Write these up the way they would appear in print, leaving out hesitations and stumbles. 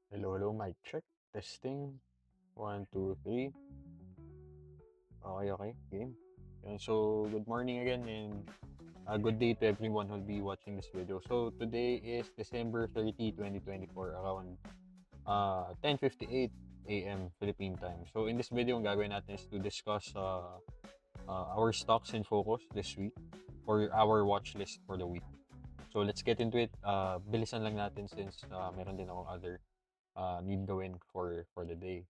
Hello, hello, mic check. Testing. One, two, three. Okay, okay. Game. Yun, so, good morning again and good day to everyone who'll be watching this video. So, today is December 30, 2024, around 10:58 a.m. Philippine time. So, in this video, ang gagawin natin is to discuss our stocks in focus this week or our watch list for the week. So, let's get into it. Bilisan lang natin since meron din akong other need gawin for the day.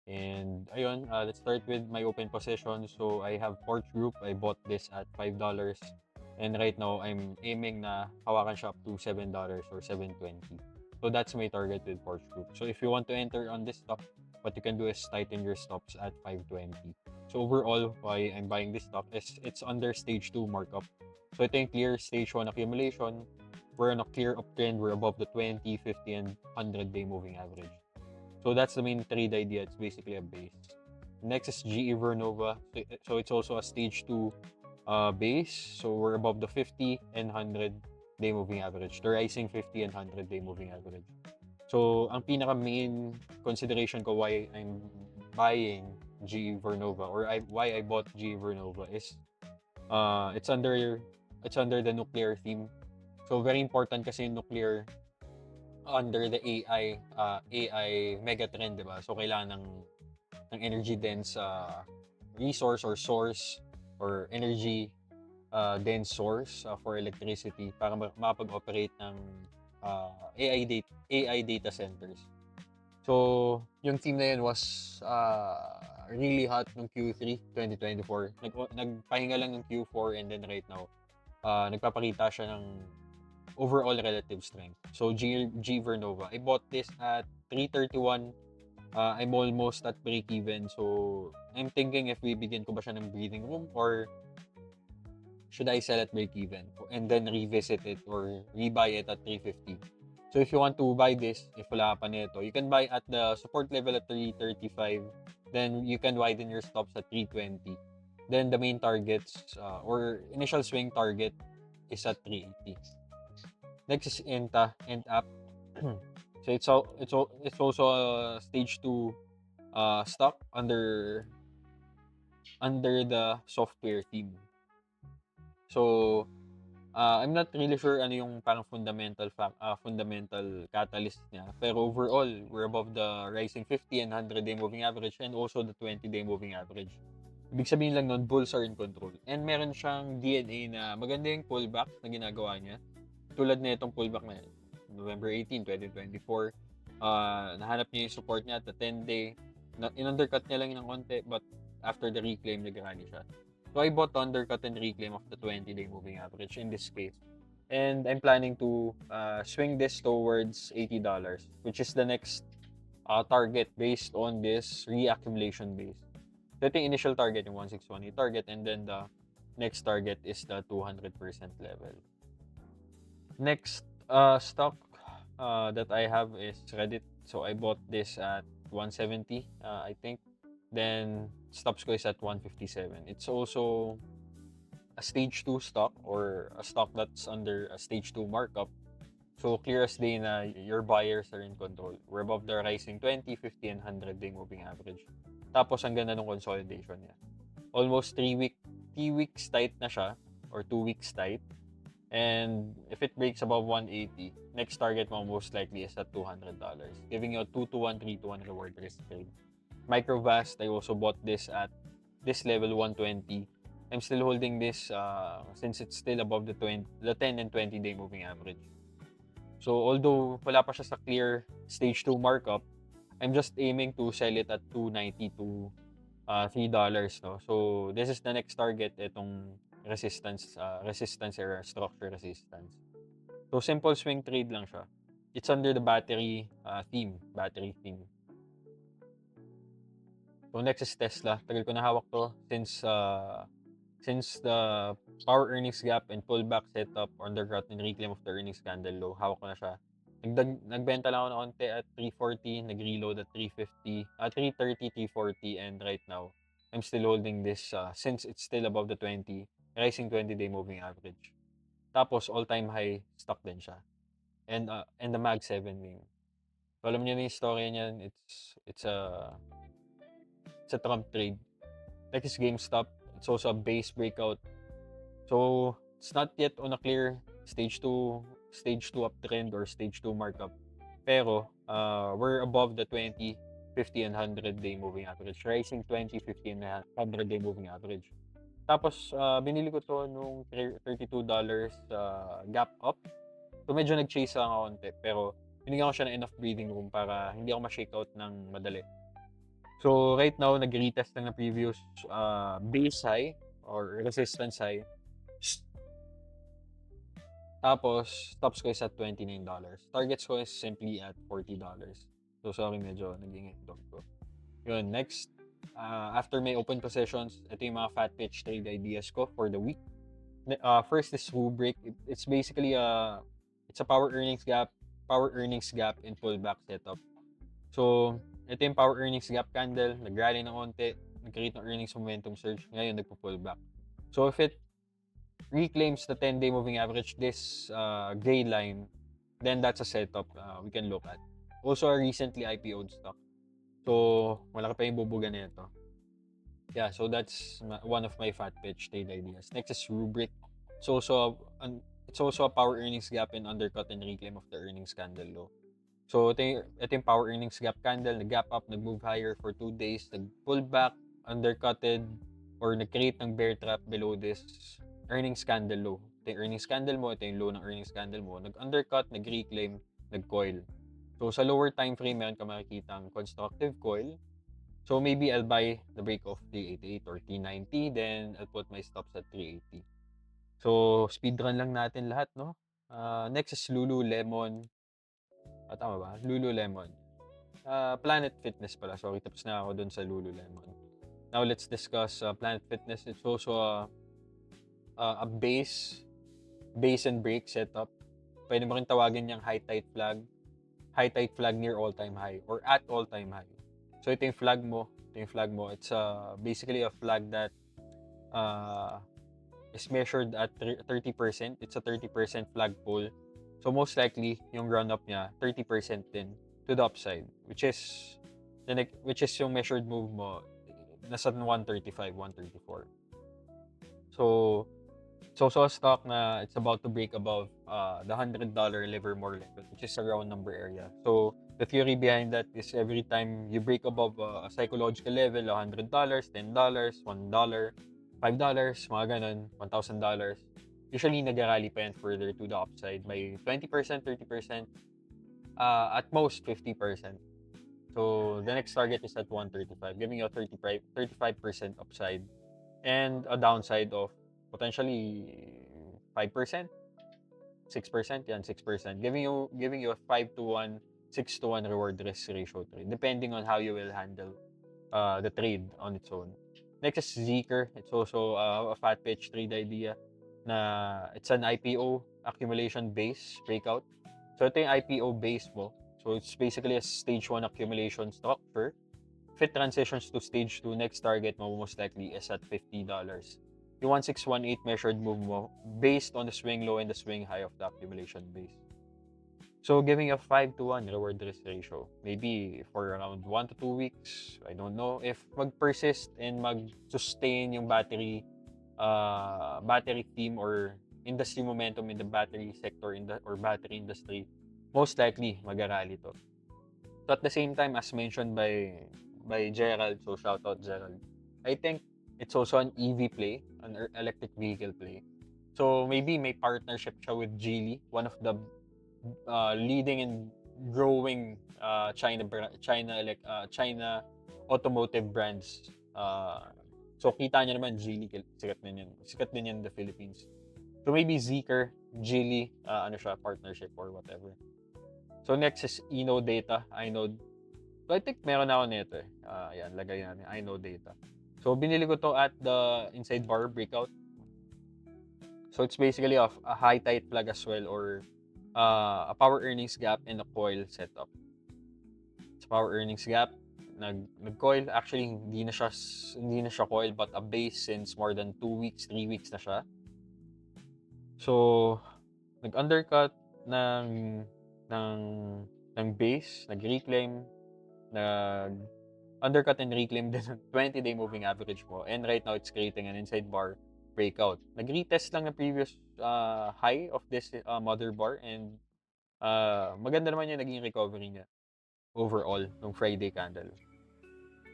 And ayun, let's start with my open position. So I have Porch Group. I bought this at $5. And right now, I'm aiming na hawakan siya up to $7 or 7.20. So that's my target with Porch Group. So if you want to enter on this stock, what you can do is tighten your stops at 5.20. So overall, why I'm buying this stock is it's under stage 2 markup. So ito yung clear stage 1 accumulation. We're on a clear uptrend. We're above the 20, 50, and 100-day moving average. So that's the main trade idea. It's basically a base. Next is GE Vernova. So it's also a stage 2 base. So we're above the 50 and 100-day moving average. The rising 50 and 100-day moving average. So ang pinaka main consideration ko why I'm buying GE Vernova or why I bought GE Vernova is it's under the nuclear theme. So very important kasi yung nuclear under the AI megatrend, 'di ba? So kailangan ng energy dense resource or source or energy dense source for electricity para makapag-operate ng AI data centers. So, yung theme na yun was really hot nung Q3 2024. Nagpahinga lang ng Q4 and then right now, nagpapakita siya ng overall relative strength. So G Vernova, I bought this at 331. I'm almost at break even. So I'm thinking if bibigyan ko ba siya ng breathing room or should I sell at break even and then revisit it or rebuy it at 350. So if you want to buy this, if wala pa nito, you can buy at the support level at 335. Then you can widen your stops at 320. Then the main targets or initial swing target is at 380. Next is Ent App. So it's also a stage 2 stock under the software team. So I'm not really sure ano yung parang fundamental catalyst niya. Pero overall, we're above the rising 50 and 100-day moving average and also the 20-day moving average. Ibig sabihin lang nun, bulls are in control. And meron siyang DNA na maganda yung pullback na ginagawa niya. Tulad na itong pullback na November 18, 2024. Nahanap niya yung support niya at the 10-day. In-undercut niya lang ng konti but after the reclaim, nag-rally siya. So I bought undercut and reclaim of the 20-day moving average in this case. And I'm planning to swing this towards $80, which is the next target based on this reaccumulation base. So ito yung initial target, yung 1618 target, and then the next target is the 200% level. Next stock that I have is Reddit. So I bought this at 170, I think. Then stops ko is at 157. It's also a stage 2 stock or a stock that's under a stage 2 markup. So clear as day na your buyers are in control. We're above the rising 20, 50, and 100-day moving average. Tapos ang ganda ng consolidation niya. Almost 3 weeks tight na siya or 2 weeks tight. And if it breaks above 180, next target mo most likely is at $200, giving you a 2 to 1, 3 to 1 reward risk trade. Microvast, I also bought this at this level 120. I'm still holding this since it's still above the 10 and 20-day moving average. So although wala pa siya sa clear stage 2 markup, I'm just aiming to sell it at 290 to $3, no? So this is the next target, itong resistance era, structure resistance. So simple swing trade lang siya. It's under the battery theme. So next is Tesla. Tagal ko na hawak to since the power earnings gap and pullback setup undercut and reclaim of the earnings candle low. Hawak ko na siya. Nagbenta lang ako ng konti at 340, nag-reload at 350, 330, 340, and right now, I'm still holding this since it's still above the 20, rising 20-day moving average. Tapos all-time high stock din siya. And the Mag 7 meme. So, alam niyo na yung story niyan. It's a Trump trade. Next is GameStop. It's also a base breakout. So, it's not yet on a clear stage 2 uptrend or stage 2 markup. Pero, we're above the 20, 50, and 100-day moving average. Rising 20, 50, and 100-day moving average. Tapos, binili ko to nung $32 gap up. So, medyo nag-chase lang ako konti. Pero, binigyan ko siya ng enough breathing room para hindi ako ma-shake out ng madali. So, right now, nag-retest lang na previous base high or resistance high. Tapos, stops ko is at $29. Targets ko is simply at $40. So, sorry, medyo naging dog ko. Yun, next. After my open positions, ito yung mga fat pitch trade ideas ko for the week. First is Rubrik. It's basically it's a power earnings gap and pullback setup. So, ito yung power earnings gap candle. Nag-rally ng konti. Nag-create ng earnings momentum surge. Ngayon, nagpo-pullback. So, if it reclaims the 10-day moving average, this gray line, then that's a setup we can look at. Also, a recently IPO'd stock. So, malaki pa yung bubuga nito. Yeah, so that's one of my fat pitch trade ideas. Next is Rubrik. It's also a power earnings gap and undercut and reclaim of the earnings candle low. So, ito yung power earnings gap candle. Nag-gap up, nag-move higher for 2 days, nag-pull back, undercutted, or nag-create ng bear trap below this earnings candle low. Ito yung earnings candle mo, ito yung low ng earnings candle mo. Nag-undercut, nag-reclaim, nag-coil. So, sa lower time frame, meron ka makikita ang constructive coil. So, maybe I'll buy the break of 388 or 390, then I'll put my stops at 380. So, speedrun lang natin lahat, no? Next is Lululemon. Tama ba? Lululemon. Planet Fitness pala. Sorry, tapos na ako dun sa Lululemon. Now, let's discuss Planet Fitness. It's also a base and break setup. Pwede mo rin tawagin niyang high tide flag near all-time high or at all-time high. So, ito yung flag mo. It's basically a flag that is measured at 30%. It's a 30% flagpole. So, most likely, yung run-up niya, 30% din to the upside, which is yung measured move mo, nasa 135, 134. So, it's also a stock na it's about to break above the $100 Livermore level, which is a round number area. So, the theory behind that is every time you break above a psychological level, $100, $10, $1, $5, mga ganun, $1,000, usually nag-rally pa yan further to the upside by 20%, 30%, at most 50%. So, the next target is at 135, giving you a 35% upside and a downside of potentially 5%, 6%, yan, 6%, giving you a 5-to-1, 6-to-1 reward risk ratio trade, depending on how you will handle the trade on its own. Next is Zeekr. It's also a fat pitch trade idea na it's an IPO accumulation base breakout. So, ito yung IPO base mo. So, it's basically a stage 1 accumulation structure. If it transitions to stage 2, next target mo most likely is at $50. Yung 1618 measured move mo based on the swing low and the swing high of the accumulation base. So, giving a 5-to-1 reward risk ratio. Maybe for around 1 to 2 weeks. I don't know if mag-persist and mag-sustain yung battery theme or industry momentum in the battery sector or battery industry. Most likely, mag-rally to. So, at the same time, as mentioned by Gerald, so shout out Gerald, I think it's also an EV play, an electric vehicle play. So, maybe may partnership siya with Geely, one of the leading and growing China automotive brands. So, kita nyo naman, Geely, sikat din yan in the Philippines. So, maybe Zeekr, Geely, partnership or whatever. So, next is Inodata, Inode. So, I think meron ako nito eh. Yan, lagay natin, Inodata. So, binili ko to at the inside bar breakout. So, it's basically a high tight flag as well or a power earnings gap and a coil setup. It's power earnings gap, nag-coil. Actually, hindi na siya coil but a base since more than 2 weeks, 3 weeks na siya. So, nag-undercut ng ng base, nag-reclaim, undercut and reclaim din ng 20-day moving average mo. And right now, it's creating an inside bar breakout. Nag-retest lang ng previous high of this mother bar, and maganda naman yung naging recovery niya overall ng Friday candle.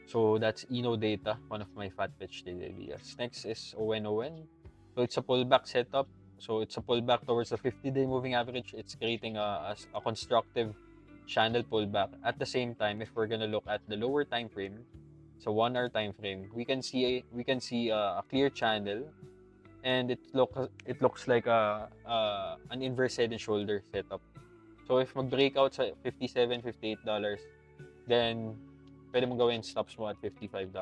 So that's Eno Data, one of my fat pitch trade ideas. Next is ONON. So it's a pullback setup. So it's a pullback towards the 50-day moving average. It's creating a constructive channel pullback. At the same time, if we're gonna look at the lower time frame, so 1 hour time frame, we can see a clear channel, and it looks like an inverse head and shoulder setup. So if mag-breakout sa $57, $58, then pwede mong gawin stops mo at $55.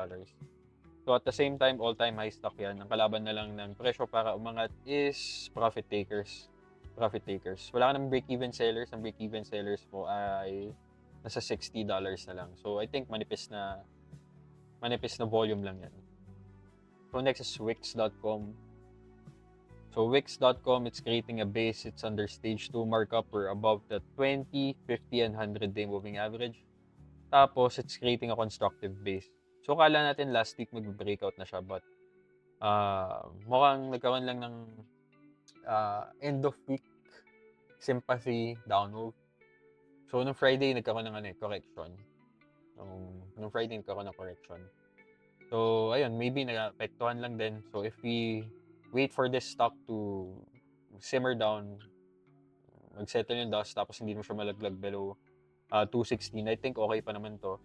So at the same time, all-time high stock yan. Ang kalaban na lang ng presyo para umangat is profit takers. Profit takers. Wala ka ng break-even sellers. Ang break-even sellers mo ay nasa $60 na lang. So I think manipis na volume lang yan. So next is Wix.com. So Wix.com, it's creating a base. It's under stage 2 markup. We're above the 20, 50, and 100-day moving average. Tapos, it's creating a constructive base. So, kala natin last week mag-breakout na siya, but mukhang nagkaroon lang ng end of week sympathy down move. So, nung Friday, nagkaroon ng correction. Nung Friday, nagkaroon ng correction. So, ayun, maybe nag-apektuhan lang din. So, if we wait for this stock to simmer down, mag-settle yung dust, tapos hindi mo siya malaglag below 216, I think okay pa naman to.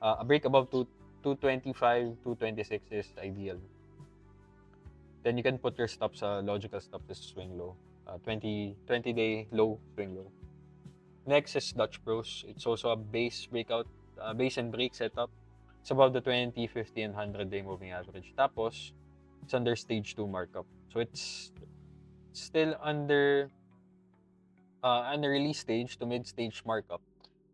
A break above 225, 226 is ideal. Then you can put your stops, logical stops is swing low. 20-day low, swing low. Next is Dutch Bros. It's also a base breakout, base and break setup. It's above the 20, 50, and 100-day moving average. Tapos, it's under stage 2 markup. So it's still under release stage to mid-stage markup.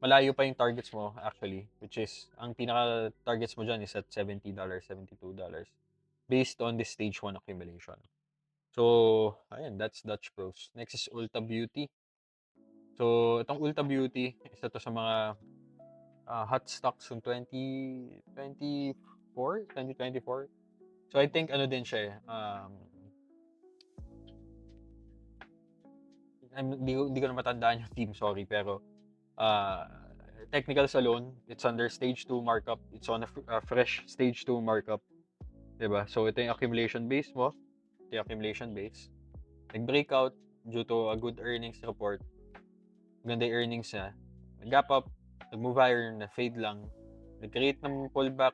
Malayo pa yung targets mo actually, which is, ang pinaka-targets mo dyan is at $70, $72, based on the stage 1 accumulation. So, ayun, that's Dutch Bros. Next is Ulta Beauty. So, itong Ulta Beauty, isa to sa mga hot stocks ng 2024. So, I think ano din siya hindi ko na matandaan yung team, sorry, pero technicals alone, it's under stage 2 markup. It's on a fresh stage 2 markup. Diba? So, ito yung accumulation base mo. Ito yung accumulation base. Nag-breakout due to a good earnings report. Maganda yung earnings niya. Nag-gap up, nag-move higher, na-fade lang. Nag-create ng pullback,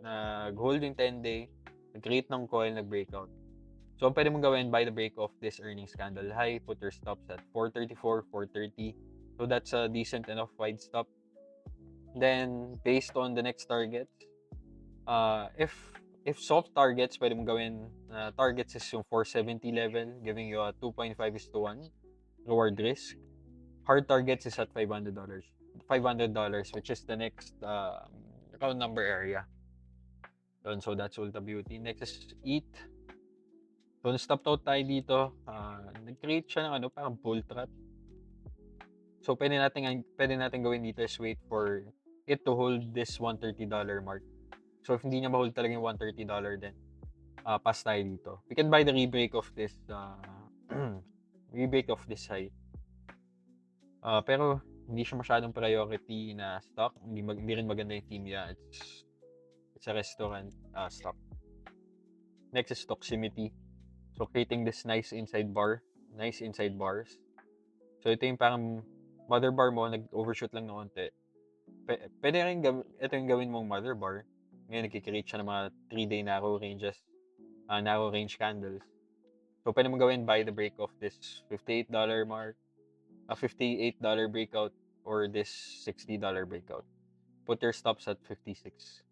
nag-hold yung 10-day, nag-create ng coil, nag-breakout. So, ang pwede mong gawin by the break of this earnings candle high, put your stops at 434, 430. So, that's a decent enough wide stop. Then, based on the next target, if soft targets, pwede mong gawin, targets is yung 470 level, giving you a 2.5:1 reward risk. Hard targets is at $500, which is the next round number area. So that's Ulta Beauty. Next is EAT. So, na-stop out tayo dito. Nag-create siya ng parang bull trap. So, pwede natin gawin dito is wait for it to hold this $130 mark. So, if hindi niya ma-hold talaga yung $130, then pass tayo dito. We can buy the rebreak of this high. Pero hindi siya masyadong priority na stock. Hindi rin maganda yung team niya. It's a restaurant stock. Next is Proximity. So, creating this nice inside bars. So, ito yung parang mother bar mo, nag-overshoot lang na konti. Pwede rin ito yung gawin mong mother bar. Ngayon, nagkikreate siya ng mga 3-day narrow range candles. So, pwede mong gawin by the break of this $58 mark, a $58 breakout, or this $60 breakout. Put your stops at 56.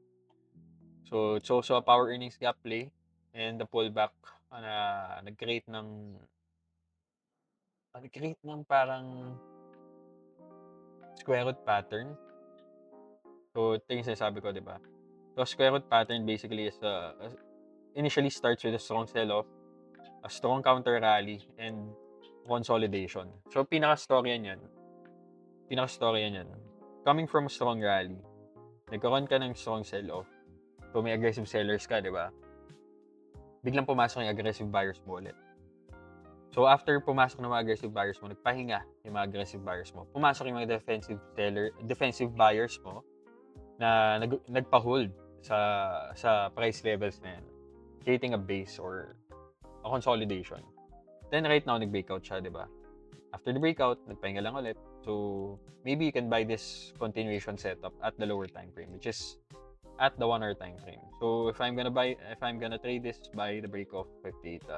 So, it's also a power earnings gap play, and the pullback na nag-create ng parang square root pattern. So, ito yung sinasabi ko, di ba? So, square root pattern basically is initially starts with a strong sell-off, a strong counter rally, and consolidation. So, pinaka-storya niyan, pinaka-storya niyan, coming from a strong rally, nagkaroon ka ng strong sell-off. So, may aggressive sellers ka, di ba? Biglang pumasok yung aggressive buyers mo ulit. So, after pumasok ng mga aggressive buyers mo, nagpahinga yung mga aggressive buyers mo. Pumasok yung mga defensive buyers mo na nagpa-hold sa price levels na yan, creating a base or a consolidation. Then, right now, nag-breakout siya, di ba? After the breakout, nagpahinga lang ulit. So, maybe you can buy this continuation setup at the lower time frame, which is at the 1 hour time frame. So, if I'm gonna trade this by the break of $58.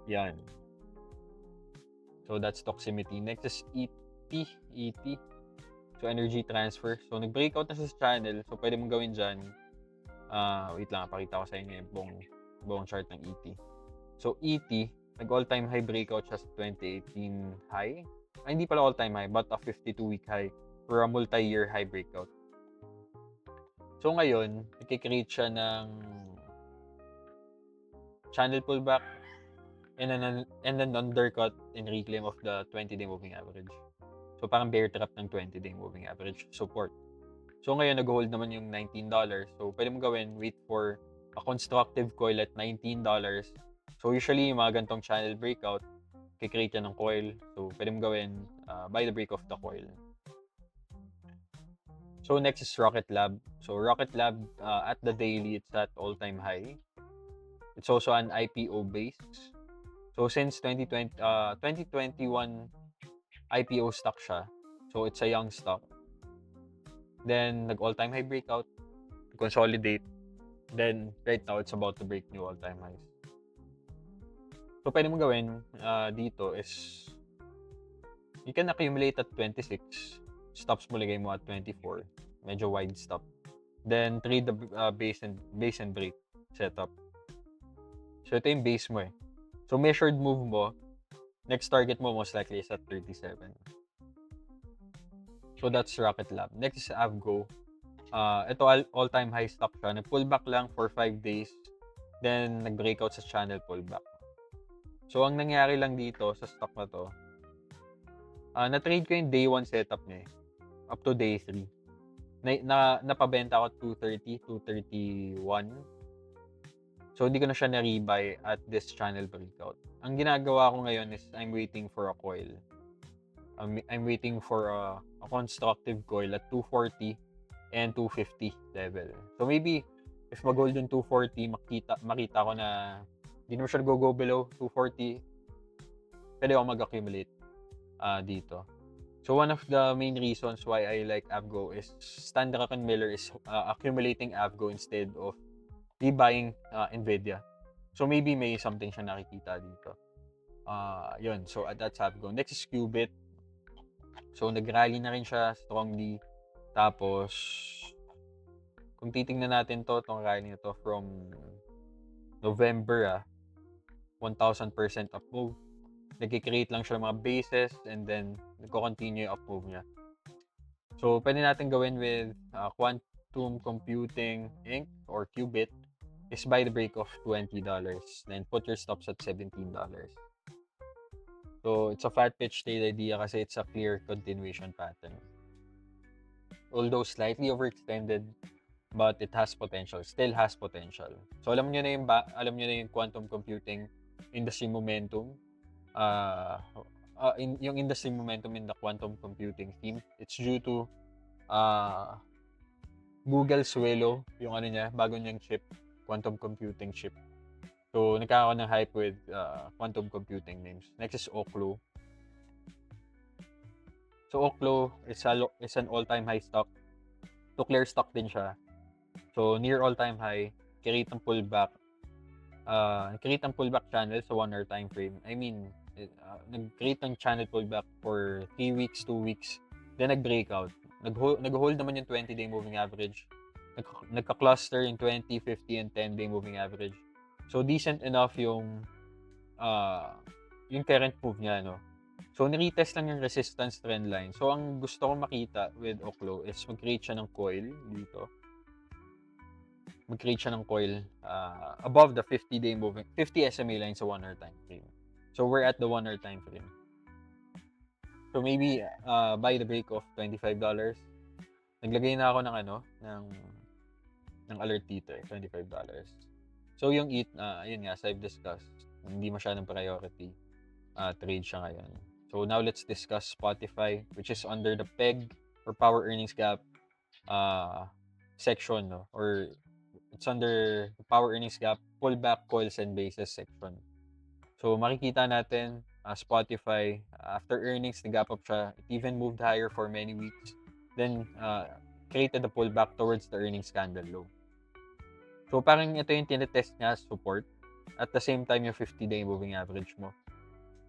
Yan. So, that's Toximity. Next is ET. So, energy transfer. So, nag-breakout na sa channel. So, pwede mong gawin dyan. Wait lang, pakita ko sa inyo yung buong chart ng ET. So, ET, nag-all-time high breakout siya sa 2018 high. Hindi pala all-time high, but a 52-week high for a multi-year high breakout. So, ngayon, nagkikreate siya ng channel pullback and an undercut and reclaim of the 20-day moving average. So, parang bear trap ng 20-day moving average support. So, ngayon, nag-hold naman yung $19. So, pwede mo gawin, wait for a constructive coil at $19. So, usually, yung mga gantong channel breakout, kikreate yan ng coil. So, pwede mo gawin by the break of the coil. So, next is Rocket Lab. So, Rocket Lab, at the daily, it's at all-time high. It's also an IPO base. So, since 2021 IPO stock siya. So, it's a young stock. Then, nag-all-time high breakout, consolidate. Then, right now, it's about to break new all-time highs. So, pwede mo gawin dito is, you can accumulate at 26. Stops mo lagay mo at 24. Medyo wide stop. Then, trade the base and break setup. So, ito yung base mo eh. So, measured move mo, next target mo most likely is at 37. So, that's Rocket Lab. Next is Avgo. Ito all-time high stock siya. Nag-pullback lang for 5 days. Then, nag-breakout sa channel pullback. So, ang nangyari lang dito sa stock na to, na-trade ko yung day 1 setup niya eh, up to day 3. Napabenta ako 230, 231. So, hindi ko na siya na-rebuy at this channel breakout. Ang ginagawa ko ngayon is I'm waiting for a coil. I'm waiting for a constructive coil at 240 and 250 level. So, maybe if mag-hold yung 240, makita ko na hindi naman siya go below 240, pwede ako mag-accumulate dito. So, one of the main reasons why I like Avgo is Stan Druckenmiller is accumulating Avgo instead of rebuying Nvidia. So, maybe may something siya nakikita dito. Yun. So, that's Avgo. Next is Qubit. So, nag-rally na rin siya strongly. Tapos, kung titingnan natin itong rally na to from November, 1,000% up move. Nag-create lang siya ng mga bases and then nagko-continue yung up move niya. So, pwede natin gawin with Quantum Computing Inc. or Qubit is by the break of $20. Then, put your stops at $17. So, it's a fat pitch trade idea kasi it's a clear continuation pattern. Although slightly overextended, but it has potential. Still has potential. So, alam niyo na yung quantum computing industry momentum. Yung industry momentum in the quantum computing theme, it's due to Google's Willow, yung ano niya, bago niyang chip, quantum computing chip. So, nagkakaroon ng hype with quantum computing names. Next is Oklo. So, Oklo is an all-time high stock. To clear stock din siya. So, near all-time high, create ng pullback. Create ng pullback channel sa 1 hour time frame. I mean, nag-create ng channel pullback for 3 weeks, 2 weeks. Then, nag-breakout. Nag-hold naman yung 20-day moving average. Nagka-cluster yung 20, 50, and 10-day moving average. So, decent enough yung current move niya, no? So, niretest lang yung resistance trend line. So, ang gusto kong makita with Oklo is mag-create siya ng coil dito. Mag-create siya ng coil above the 50 SMA line sa 1 hour time frame. So, we're at the 1 hour time frame. So maybe by the break of $25, naglagay na ako ng ng alert dito $25. So yung ETH, yun nga, as I've discussed, hindi masyadong priority trade siya ngayon. So now let's discuss Spotify, which is under the PEG or Power Earnings Gap section, no? Or it's under the Power Earnings Gap Pullback Coils and Bases section. So makikita natin Spotify after earnings, nag-gap up siya. It even moved higher for many weeks. Then created a pullback towards the earnings candle low. So parang ito yung tinetest niya support. At the same time yung 50-day moving average mo.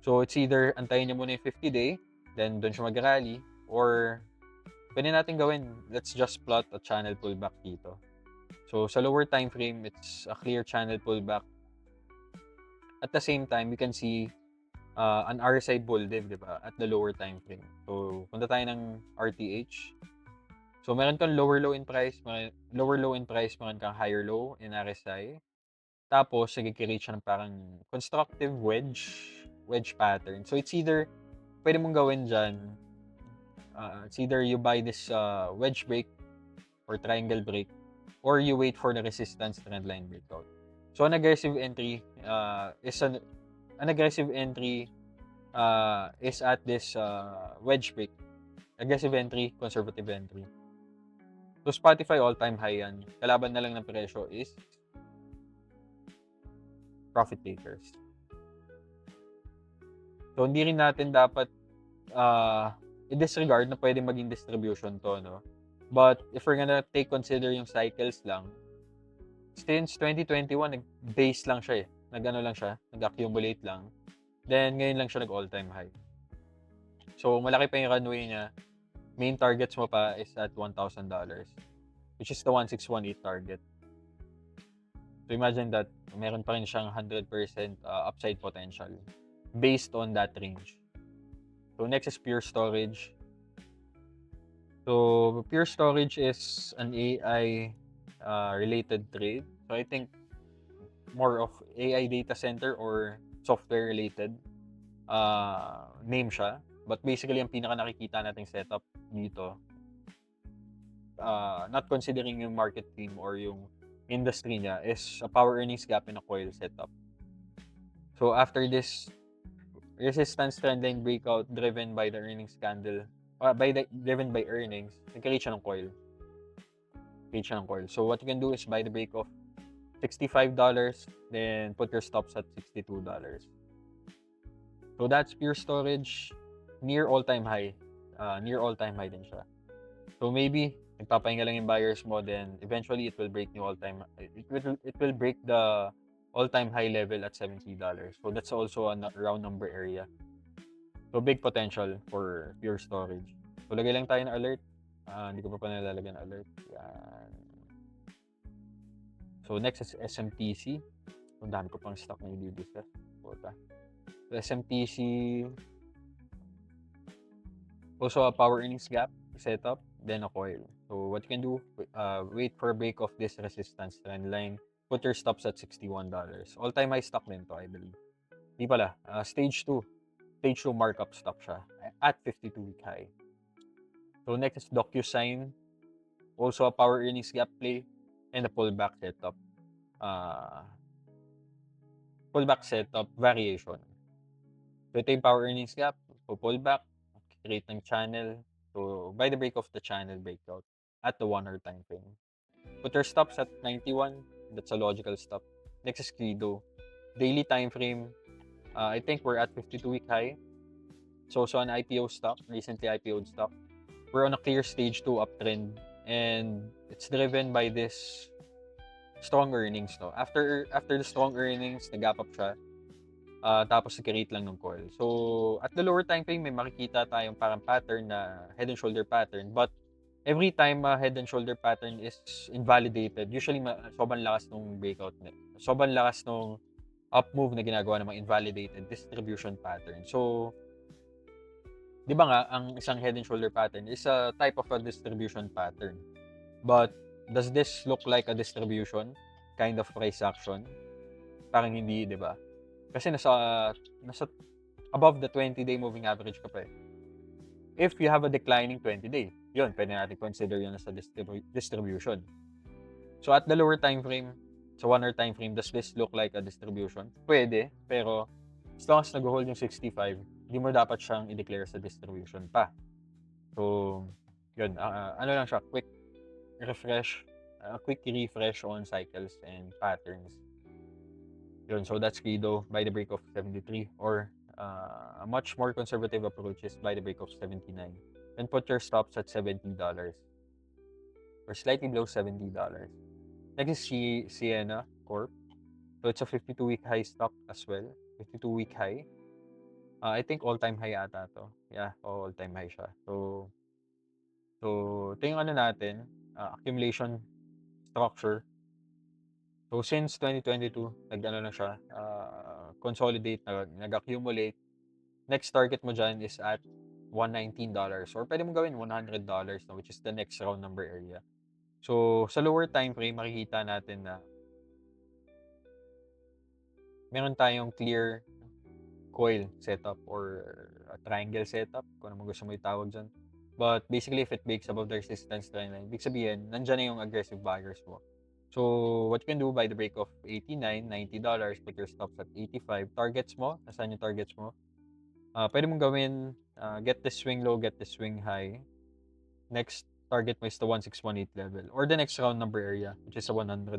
So it's either antayin niyo muna yung 50-day, then doon siya mag-rally, or pwede natin gawin, let's just plot a channel pullback dito. So sa lower time frame, it's a clear channel pullback. At the same time, you can see an RSI bull div, di ba? At the lower time frame. So punta tayo ng RTH. So meron kang lower low in price, meron kang higher low in RSI. Tapos nagki-create siya ng parang constructive wedge pattern. So it's either pwede mong gawin diyan, it's either you buy this wedge break or triangle break, or you wait for the resistance trendline breakout. So an aggressive entry is at this wedge break. Aggressive entry, conservative entry. So Spotify all-time high yan. Kalaban na lang ng presyo is profit takers. So hindi rin natin dapat i-disregard na pwede maging distribution to, no? But if we're gonna consider yung cycles lang, since 2021, nag-base lang siya eh. Nag-accumulate lang. Then ngayon lang siya nag-all-time high. So malaki pa yung runway niya. Main targets mo pa is at $1,000, which is the 1618 target. So imagine that meron pa rin siyang 100% upside potential based on that range. So next is Pure Storage. So Pure Storage is an AI related trade. So I think more of AI data center or software related name siya. But basically, ang pinaka nakikita nating setup dito, not considering yung market theme or yung industry niya, is a power earnings gap in a coil setup. So after this resistance trendline breakout driven by the earnings candle, driven by earnings, nag-create siya ng coil. So what you can do is buy the break of $65, then put your stops at $62. So that's Pure Storage. Near all-time high din siya. So maybe nagpapahinga lang yung buyers mo, then eventually it will break the all-time high level at $70. So that's also a round number area. So big potential for Pure Storage. So lagay lang tayo ng alert. Hindi ko pa nalalagyan ng alert. Yan. So next is SMTC. So dami ko pang stock na i-discuss. So SMTC, also a power earnings gap setup, then a coil. So what you can do, wait for a break of this resistance trend line. Put your stops at $61. All-time high stock din to, I believe. Di pala, stage 2 markup stock siya at 52-week high. So next is DocuSign, also a power earnings gap play and a pullback setup. Variation. So ito yung power earnings gap, so pullback, create ng channel. So by the break of the channel breakout at the 1 hour time frame. Put your stops at 91. That's a logical stop. Next is Credo. Daily time frame. I think we're at 52-week high. So an IPO stock, recently IPO'd stock. We're on a clear stage 2 uptrend, and it's driven by this strong earnings. No? After the strong earnings, nag-gap up siya. Tapos nag-create lang ng coil. So at the lower time frame, may makikita tayong parang pattern na head and shoulder pattern. But every time head and shoulder pattern is invalidated, usually sobrang lakas nung breakout na. Sobrang lakas nung up move na ginagawa ng mga invalidated distribution pattern. So, di ba nga, ang isang head and shoulder pattern is a type of a distribution pattern. But, does this look like a distribution? Kind of price action? Parang hindi, di ba? Kasi nasa above the 20-day moving average ka pa eh. If you have a declining 20-day, yun, pwede natin consider yun as a distribution. So at the lower time frame, sa 1 hour time frame, does this look like a distribution? Pwede, pero as long as nag-hold yung 65, di mo dapat siyang i-declare sa distribution pa. So, yun, ano lang siya, quick refresh on cycles and patterns. Yun, so that's Credo by the break of 73, or a much more conservative approach is by the break of 79. And put your stops at $70 or slightly below $70. Next is Sienna Corp. So it's a 52-week high stock as well. 52-week high. I think all-time high ata to. Yeah, all-time high siya. So ito yung ano natin, accumulation structure. So since 2022, nag-ano na siya, consolidate, nag-accumulate. Next target mo dyan is at $119, or pwede mo gawin $100, no, which is the next round number area. So sa lower time frame, makikita natin na meron tayong clear coil setup or a triangle setup, kung ano mo gusto mo itawag dyan. But basically, if it breaks above the resistance trend line, ibig sabihin, nandyan na yung aggressive buyers mo. So, what you can do by the break of $89, $90, put your stops at 85. Targets mo, nasaan yung targets mo? Pwede mong gawin, get this swing low, get this swing high. Next target mo is the 1618 level, or the next round number area, which is a $100.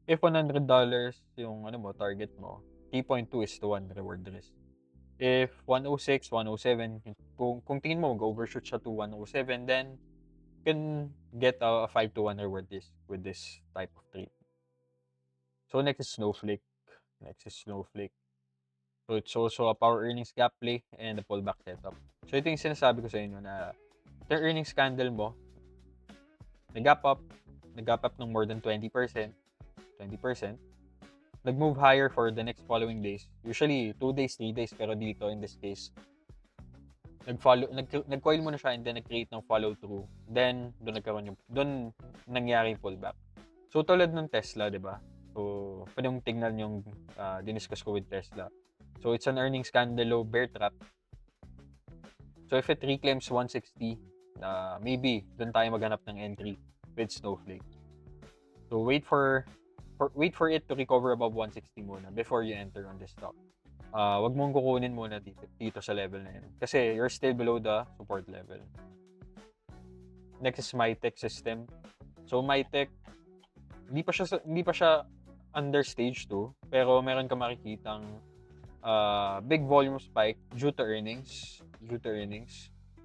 If $100 yung ano mo, target mo, T.2 is the one reward risk. If 106, 107, kung tingin mo mag-overshoot siya to 107, then you can get a 5-to-1 reward risk with this type of trade. So next is Snowflake. So it's also a power earnings gap play and a pullback setup. So ito yung sinasabi ko sa inyo na yung earnings candle mo, nag-gap up ng more than 20%, nag-move higher for the next following days. Usually 2 days, 3 days, pero dito in this case, nag-coil muna siya and then nag-create ng follow-through. Then, doon nangyari yung pullback. So, tulad ng Tesla, di ba? So, pwede mong tignan yung diniscuss ko with Tesla. So, it's an earnings candle low bear trap. So, if it reclaims 160, maybe doon tayo maghanap ng entry with Snowflake. So, wait for it to recover above 160 muna before you enter on this stock. Wag mong kukunin muna dito sa level na yun. Kasi you're still below the support level. Next is Mytech system. So Mytech, hindi pa siya under stage 2, pero meron ka makikitang big volume spike due to earnings.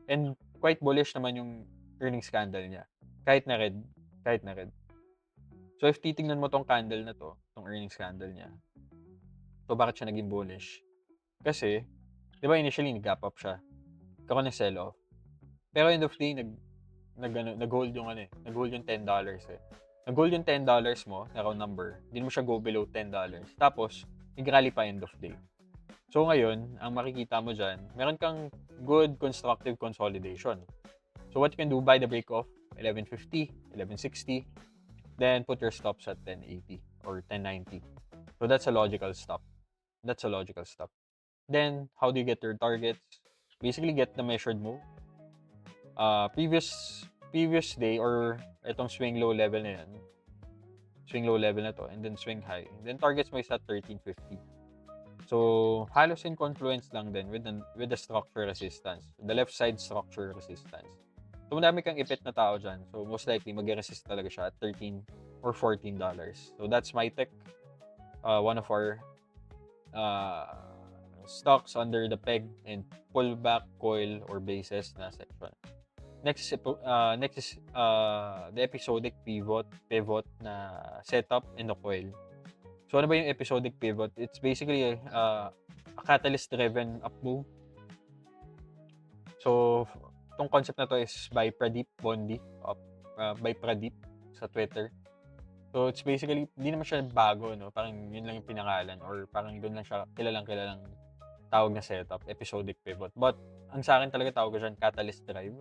And quite bullish naman yung earnings candle niya. Kahit na red. So if titingnan mo tong candle na to, tong earnings candle niya, so bakit siya naging bullish? Kasi, di ba initially nag-gap up siya. Karoon ng sell-off. Pero end of day, nag-hold yung nag-hold yung $10 eh. Nag-hold yung $10 mo, na round number, hindi mo siya go below $10. Tapos, nag-rally pa end of day. So ngayon, ang makikita mo dyan, meron kang good constructive consolidation. So what you can do by the break of 1150, 1160, then put your stops at 1080 or 1090. So that's a logical stop. Then, how do you get your targets? Basically, get the measured move. Previous day or itong swing low level na yan. Swing low level na to, and then swing high. And then targets mo is at 1350. So, halos in confluence lang din with the structure resistance. The left side structure resistance. So, madami kang ipit na tao dyan. So, most likely, mag-resist talaga siya at $13 or $14. So, that's Mytech. One of our stocks under the peg and pullback coil or basis na section. Next is the episodic pivot na setup and the coil. So ano ba yung episodic pivot? It's basically a catalyst driven up move. So tong concept na to is by Pradeep Bondi, by Pradeep sa Twitter. So it's basically, hindi naman siya bago, no? Parang yun lang yung pinangalan, or parang doon lang siya kilalang tawag na setup, episodic pivot. But ang sa akin talaga tawag ko dyan, catalyst drive.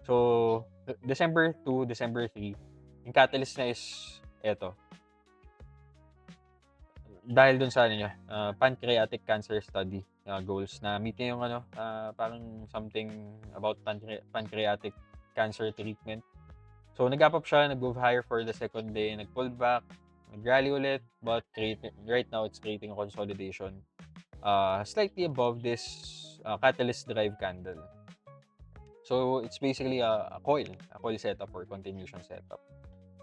So December 2, December 3, yung catalyst na is eto. Dahil dun sa pancreatic cancer study goals na meet niya yung parang something about pancreatic cancer treatment. So, nag-gap up siya, nag-move higher for the second day, nag-pull back, nag-rally ulit, but right now, it's creating a consolidation slightly above this catalyst drive candle. So, it's basically a coil setup or continuation setup.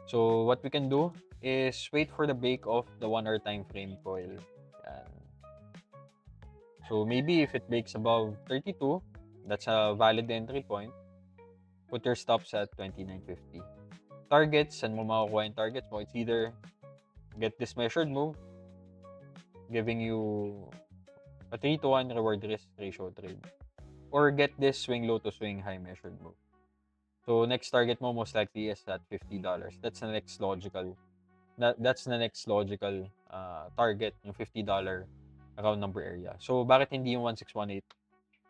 So, what we can do is wait for the break of the 1 hour time frame coil. Yan. So, maybe if it breaks above 32, that's a valid entry point. Put your stops at 29.50. Targets, saan mo makukuha yung targets mo? It's either get this measured move, giving you a 3-to-1 reward risk ratio trade, or get this swing low to swing high measured move. So, next target mo most likely is at $50. That's the next logical target, yung $50 round number area. So, bakit hindi yung 1618?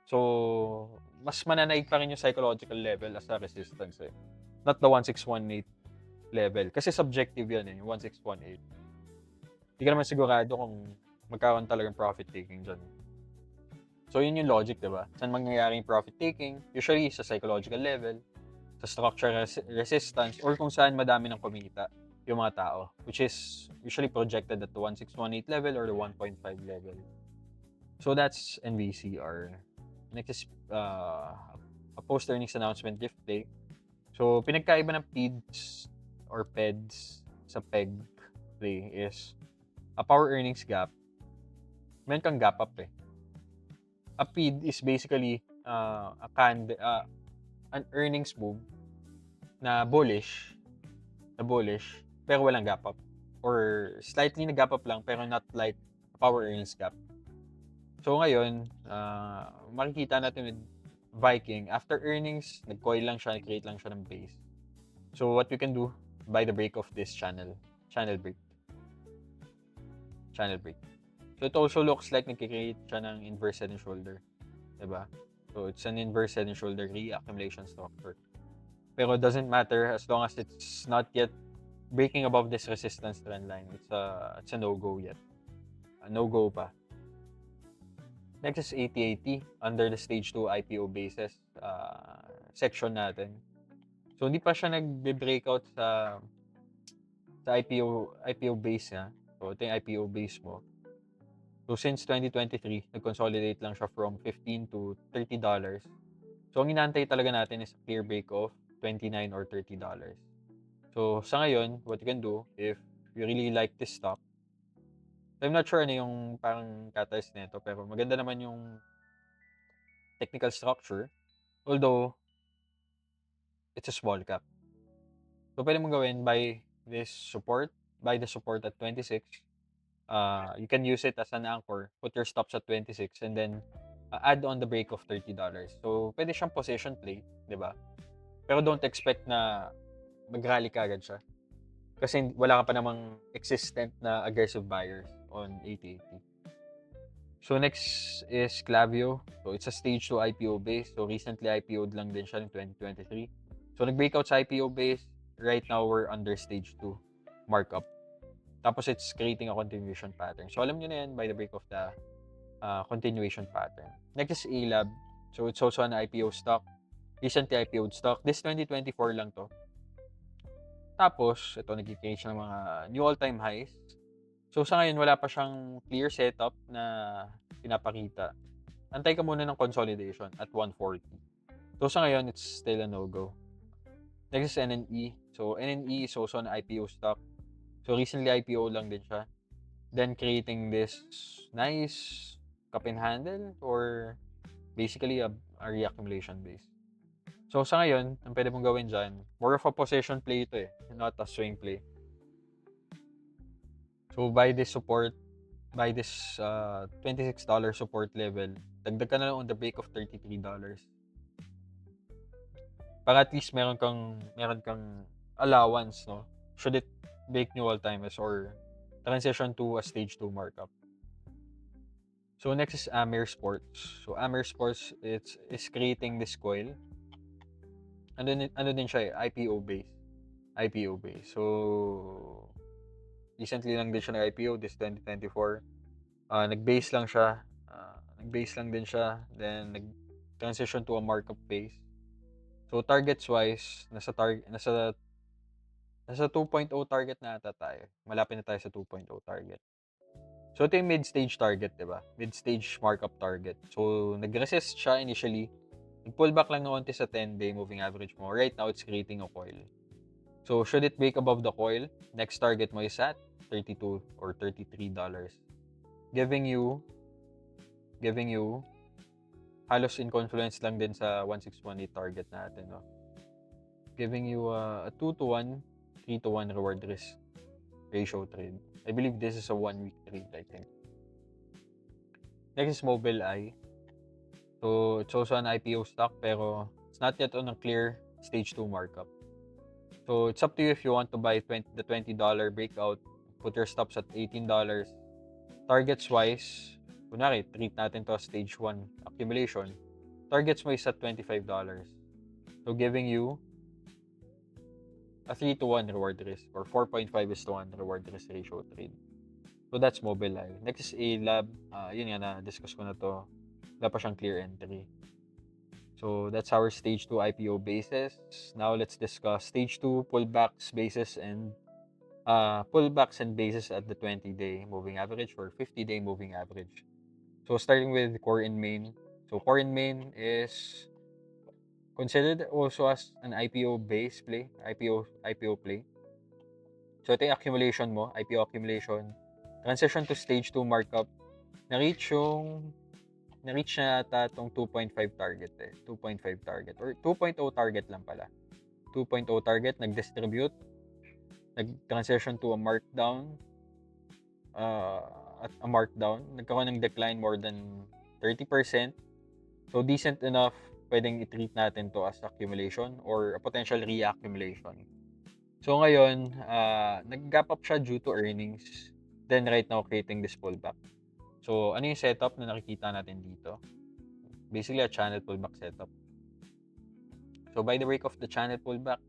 So, mas mananaig pa rin yung psychological level as a resistance eh. Not the 1618 level. Kasi subjective yan eh, yung 1618. Hindi ka naman sigurado kung magkakaroon talagang profit taking dyan. So, yun yung logic, diba? Saan mangyayari yung profit taking? Usually, sa psychological level, sa structural resistance, or kung saan madami ng kumita yung mga tao, which is usually projected at the 1618 level or the 1.5 level. So, that's NVCR. Next is a post-earnings announcement gift day. So, pinagkaiba ng PEDS or PEDS sa PEG play is a power earnings gap. Meron kang gap up eh. A PED is basically an earnings move na bullish, pero walang gap up. Or slightly na gap up lang, pero not like power earnings gap. So ngayon, makikita natin with Viking, after earnings, nag-coil lang siya, nag-create lang siya ng base. So what we can do by the break of this channel break. So it also looks like nag-create siya ng inverse head and shoulder. Diba? So it's an inverse head and shoulder reaccumulation structure. Pero it doesn't matter as long as it's not yet breaking above this resistance trend line. It's a no-go yet. A no-go pa. Next is 8080 under the stage 2 IPO basis section natin. So hindi pa siya nagbe-breakout sa IPO base niya. So ito yung IPO base mo. So since 2023, nag-consolidate lang siya from $15 to $30. So ang inaantay talaga natin is a clear break of $29 or $30. So sa ngayon, what you can do if you really like this stock, I'm not sure ano yung parang catalyst nito, pero maganda naman yung technical structure. Although, it's a small cap. So, pwede mong gawin by the support at 26. You can use it as an anchor. Put your stops at 26 and then add on the break of $30. So, pwede siyang position play, di ba? Pero don't expect na mag-rally ka agad siya. Kasi wala ka pa namang existent na aggressive buyers on 8080. So next is Klaviyo. So it's a stage 2 IPO base. So recently IPO'd lang din siya in 2023. So nag-breakout sa IPO base. Right now we're under stage 2 markup. Tapos it's creating a continuation pattern. So alam nyo na yan by the break of the continuation pattern. Next is ALAB. So it's also an IPO stock. Recently IPO'd stock. This 2024 lang to. Tapos, ito nag-create siya ng mga new all-time highs. So, sa ngayon, wala pa siyang clear setup na pinapakita. Antay ka muna ng consolidation at 140. So, sa ngayon, it's still a no-go. Next is NNE. So, NNE is also an IPO stock. So, recently IPO lang din siya. Then, creating this nice cup and handle or basically a reaccumulation base. So, sa ngayon, ang pwede mong gawin dyan, more of a position play ito eh, not a swing play. So, by this $26 support level, dagdag ka na lang on the break of $33. Para at least meron kang allowance, no? Should it break new all-time highs or transition to a stage 2 markup. So, next is Amer Sports. So, Amer Sports, is creating this coil. Ano din siya IPO base. So, recently lang din siya nag-IPO this 2024. Nag-base lang siya. Nag-base lang din siya, then nag-transition to a markup phase. So targets-wise, nasa 2.0 target na ata tayo. Malapit na tayo sa 2.0 target. So ito yung mid-stage target, di ba? Mid-stage markup target. So nag-resist siya initially. Nag-pull back lang na konti sa 10-day moving average mo. Right now, it's creating a coil. So should it break above the coil, next target mo is at $32 or $33. Giving you halos in confluence lang din sa 1618 target natin, no? Giving you a 2-to-1, 3-to-1 reward risk ratio trade. I believe this is a 1-week trade, I think. Next is Mobileye. So it's also an IPO stock, pero it's not yet on a clear stage 2 markup. So it's up to you if you want to buy the $20 breakout, put your stops at $18. Targets wise, kunwari, treat natin to as stage 1 accumulation. Targets mo is at $25. So giving you a 3-to-1 reward risk or 4.5:1 reward risk ratio trade. So that's Mobileye. Next is A-Lab. Yun nga, na-discuss ko na to. Wala pa siyang clear entry. So that's our stage 2 IPO basis. Now let's discuss stage 2 pullbacks basis and pullbacks and basis at the 20-day moving average or 50-day moving average. So starting with core and main. So core and main is considered also as an IPO base play, IPO play. So ito yung accumulation mo, IPO accumulation. Transition to stage 2 markup. Na-reach na ata itong 2.5 target 2.5 target or 2.0 target lang pala. 2.0 target, nag-distribute, nag-transition to a markdown. At a markdown, nagkaroon ng decline more than 30%. So decent enough, pwedeng i-treat natin to as accumulation or a potential reaccumulation. So ngayon, nag-gap up siya due to earnings. Then right now, creating this pullback. So ano yung setup na nakikita natin dito? Basically, a channel pullback setup. So by the break of the channel pullback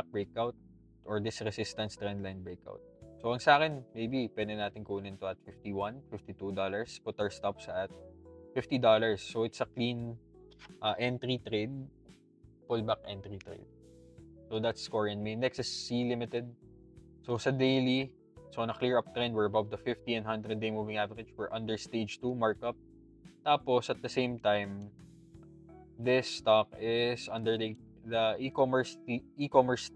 breakout or this resistance trendline breakout. So ang sa akin, maybe pwede natin kunin to at $51, $52. Put our stops at $50. So it's a clean entry trade, pullback entry trade. So that's core and main. Next is C Limited. So sa daily, so on a clear uptrend, we're above the 50 and 100-day moving average. We're under stage 2 markup. Tapos at the same time, this stock is under the e-commerce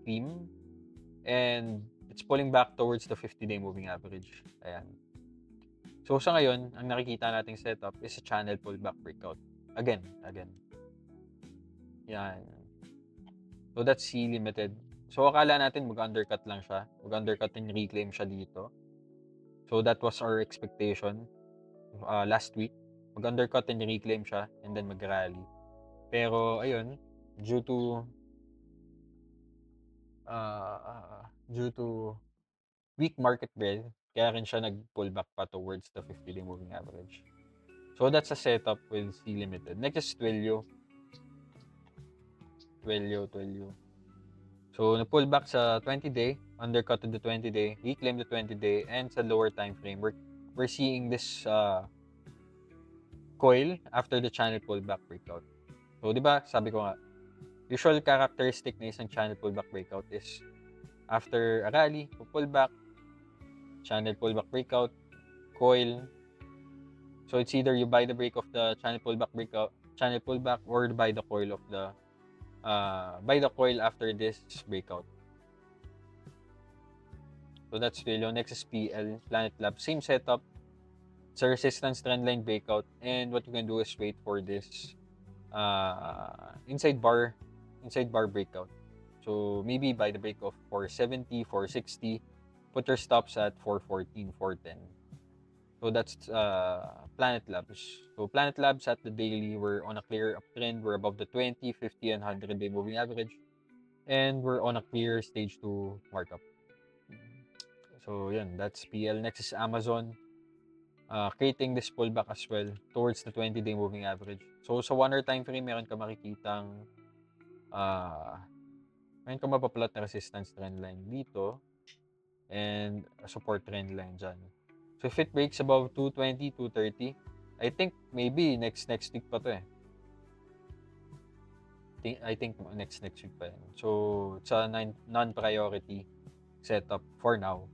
theme, and it's pulling back towards the 50-day moving average. Ayan. So sa ngayon, ang nakikita nating setup is a channel pullback breakout. Again. Yan. So that's C Limited. So akala natin mag-undercut lang siya. Mag-undercut and reclaim siya dito. So that was our expectation last week. Mag-undercut and reclaim siya and then mag-rally. Pero ayun, due to weak market breadth, kaya rin siya nag-pull back pa towards the 50-day moving average. So that's a setup with C Limited. Next is Twilio. So na-pull back sa 20-day, undercut to the 20-day, reclaim the 20-day, and sa lower time frame, we're seeing this coil after the channel pullback breakout. So di ba, sabi ko nga, usual characteristic na isang channel pullback breakout is after a rally, pull back, channel pullback breakout, coil. So it's either you buy the break of the channel pullback or buy the coil of the buy the coil after this breakout. So that's Twilio. Next is PL, Planet Labs. Same setup. It's a resistance trendline breakout, and what you can do is wait for this inside bar breakout. So maybe by the break of 470, 460, put your stops at 414, 410. So that's Planet Labs. So Planet Labs at the daily, we're on a clear uptrend. We're above the 20, 50, and 100-day moving average. And we're on a clear stage 2 markup. So yan, that's PL. Next is Amazon. Creating this pullback as well towards the 20-day moving average. So sa 1 hour time frame, meron ka makikitang meron ka mapaplot na resistance trend line dito and a support trend line dyan. So if it breaks above 220, 230, I think maybe next week pa to eh. I think next week pa yan. So it's a non-priority setup for now.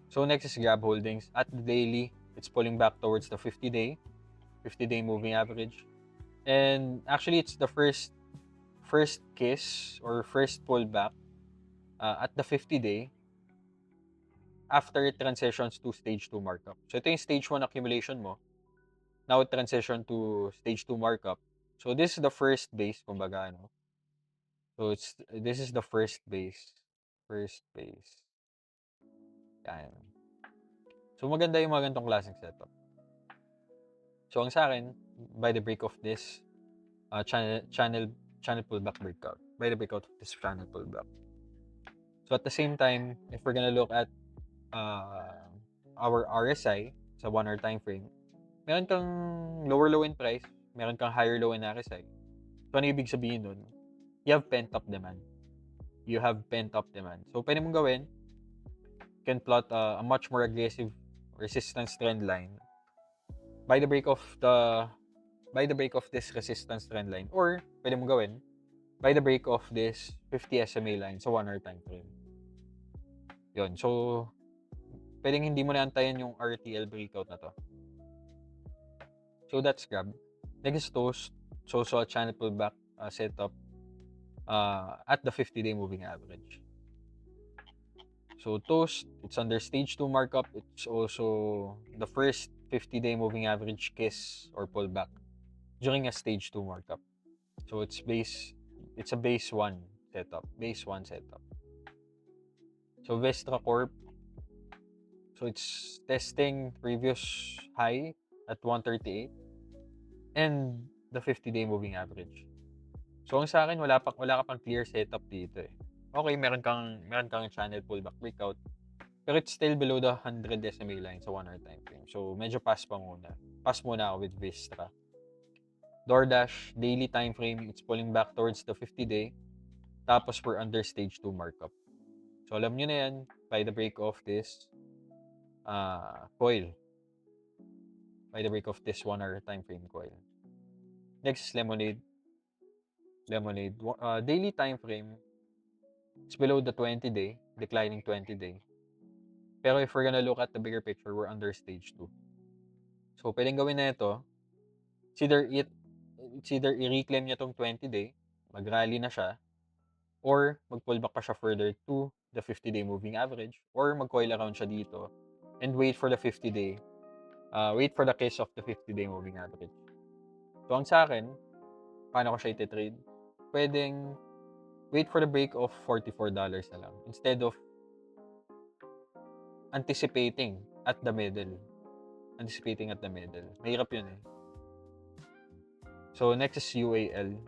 So next is Grab Holdings. At the daily, it's pulling back towards the 50-day moving average. And actually, it's the first kiss or first pullback at the 50-day after it transitions to stage 2 markup. So ito yung stage 1 accumulation mo. Now it transition to stage 2 markup. So this is the first base, kumbaga, ano. So this is the first base. First base. Yan. So maganda yung mga ganitong klaseng setup. So ang sa akin, by the break of this channel pullback breakout. By the breakout of this channel pullback. So at the same time, if we're gonna look at our RSI sa 1 hour time frame, meron kang lower low in price, meron kang higher low in RSI. So ano ibig sabihin nun? You have pent-up demand. So pwede mong gawin, you can plot a much more aggressive resistance trend line by the break of this resistance trend line, or pwede mong gawin by the break of this 50 SMA line sa 1 hour time frame. Yun. So pwedeng hindi mo na antayin yung RTL breakout na to. So that's Grab. Next is Toast. So a channel pullback setup at the 50-day moving average. So Toast, it's under stage 2 markup. It's also the first 50-day moving average kiss or pullback during a stage 2 markup. So it's a base 1 setup. So Vestra Corp, so it's testing previous high at 138 and the 50-day moving average. So ang sa akin, wala ka pang clear setup dito eh. Okay, meron kang channel pullback breakout, pero it's still below the 100 SMA line sa 1 hour time frame. So medyo pass muna ako with Vistra. DoorDash, daily time frame, it's pulling back towards the 50-day. Tapos we're under stage 2 markup. So alam nyo na yan, by the break of this coil. By the break of this 1 hour time frame coil. Next is Lemonade. Daily time frame, it's below the 20-day, declining 20-day. Pero if we're gonna look at the bigger picture, we're under stage 2. So pwedeng gawin na ito, it's either i-reclaim niya tong 20-day, mag-rally na siya, or mag-pullback pa siya further to the 50-day moving average, or mag-coil around siya dito and wait for the 50-day, wait for the kiss of the 50-day moving average. So ang sa akin, paano ko siya iti-trade? Pwedeng wait for the break of $44 na lang instead of anticipating at the middle. Mahirap yun eh. So next is UAL,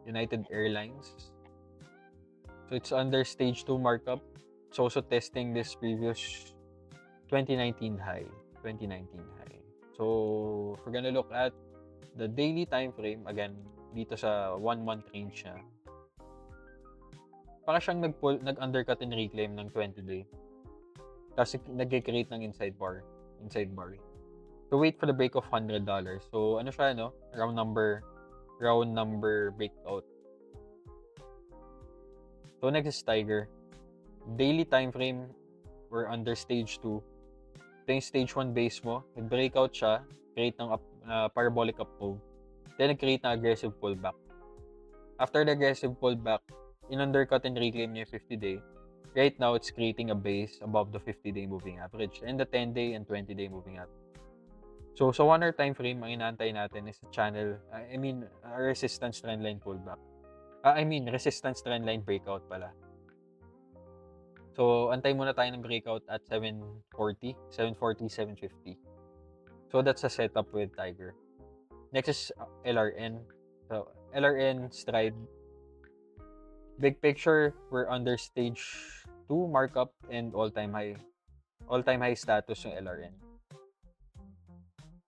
United Airlines. So it's under stage 2 markup. It's also testing this previous 2019 high. So if we're gonna look at the daily time frame, again, dito sa 1 month range niya, para siyang nag-undercut and reclaim ng 20-day. Kasi nag-create ng inside bar. So wait for the break of $100. So ano siya, no? Round number breakout. So next is Tiger. Daily time frame, we're under stage 2. Ito yung stage 1 base mo. Nag-breakout siya, create ng parabolic up move. Then nag-create ng aggressive pullback. After the aggressive pullback, in-undercut and reclaim niya yung 50-day. Right now, it's creating a base above the 50-day moving average and the 10-day and 20-day moving average. So sa 1 hour time frame, ang inaantay natin is a resistance trendline pullback. Resistance trendline breakout pala. So antay muna tayo ng breakout at 740, 750. So that's a setup with Tiger. Next is LRN. So LRN, Stride. Big picture, we're under stage 2 markup and all-time high. All-time high status yung LRN.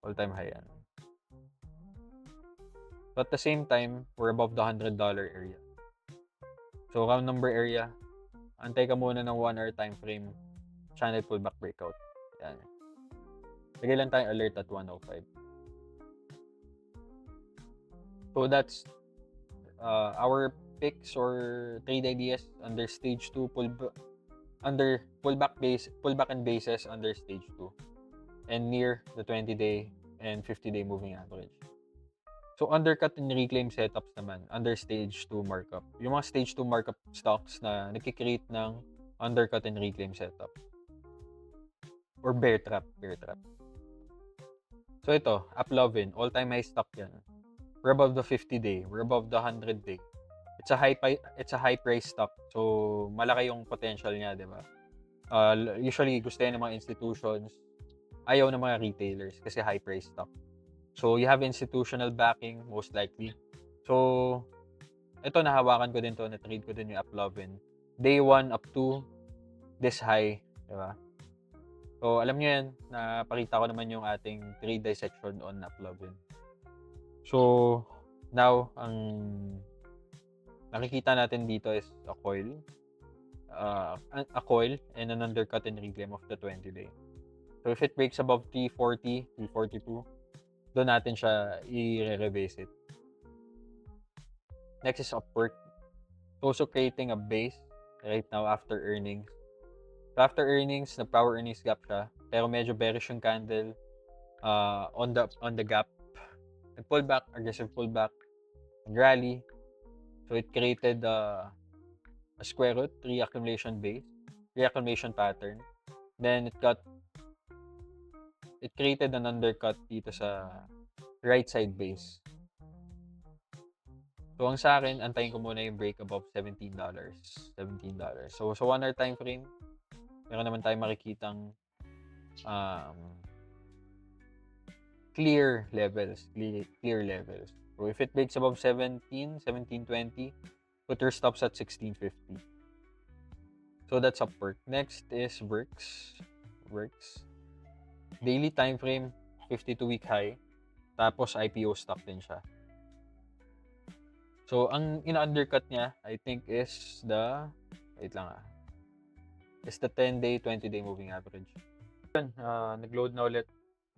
All-time high yan. So at the same time, we're above the $100 area. So round number area, antay ka muna ng 1 hour time frame channel pullback breakout. Yan. Lagay lang tayong alert at 105. So that's our picks or trade ideas under stage 2 pullback and bases under stage 2 and near the 20-day and 50-day moving average. So undercut and reclaim setups naman under stage 2 markup. Yung mga stage 2 markup stocks na nagki-create ng undercut and reclaim setup or bear trap. So ito, AppLovin, all-time high stock yan. We're above the 50-day, we're above the 100-day. It's a high price stock. So malaki yung potential niya, 'di ba? Usually gusto yan ng mga institutions, ayaw ng mga retailers kasi high price stock. So you have institutional backing most likely. So ito nahawakan ko din to, na-trade ko din yung AppLovin. Day 1 up to this high, 'di ba? So alam niyo yan, napakita ko naman yung ating trade dissection on AppLovin. So now ang nakikita natin dito is a coil and an undercut and reclaim of the 20-day. So if it breaks above 340, 342, doon natin siya i-revisit. Next is Upwork. Also creating a base right now after earnings. So after earnings, nag-power earnings gap siya, pero medyo bearish yung candle on the gap. Nag-pullback, aggressive pullback, rally. So it created a square root, reaccumulation pattern. Then it created an undercut dito sa right side base. So ang sa akin, antayin ko muna yung break above $17. So sa 1 hour time frame, meron naman tayong makikitang clear levels. So if it breaks above 17.20, put your stops at 16.50. So that's Upwork. Next is Works. Daily time frame, 52-week high. Tapos IPO stock din siya. So ang ina-undercut niya, I think is the 10-day, 20-day moving average. Nag-load na ulit.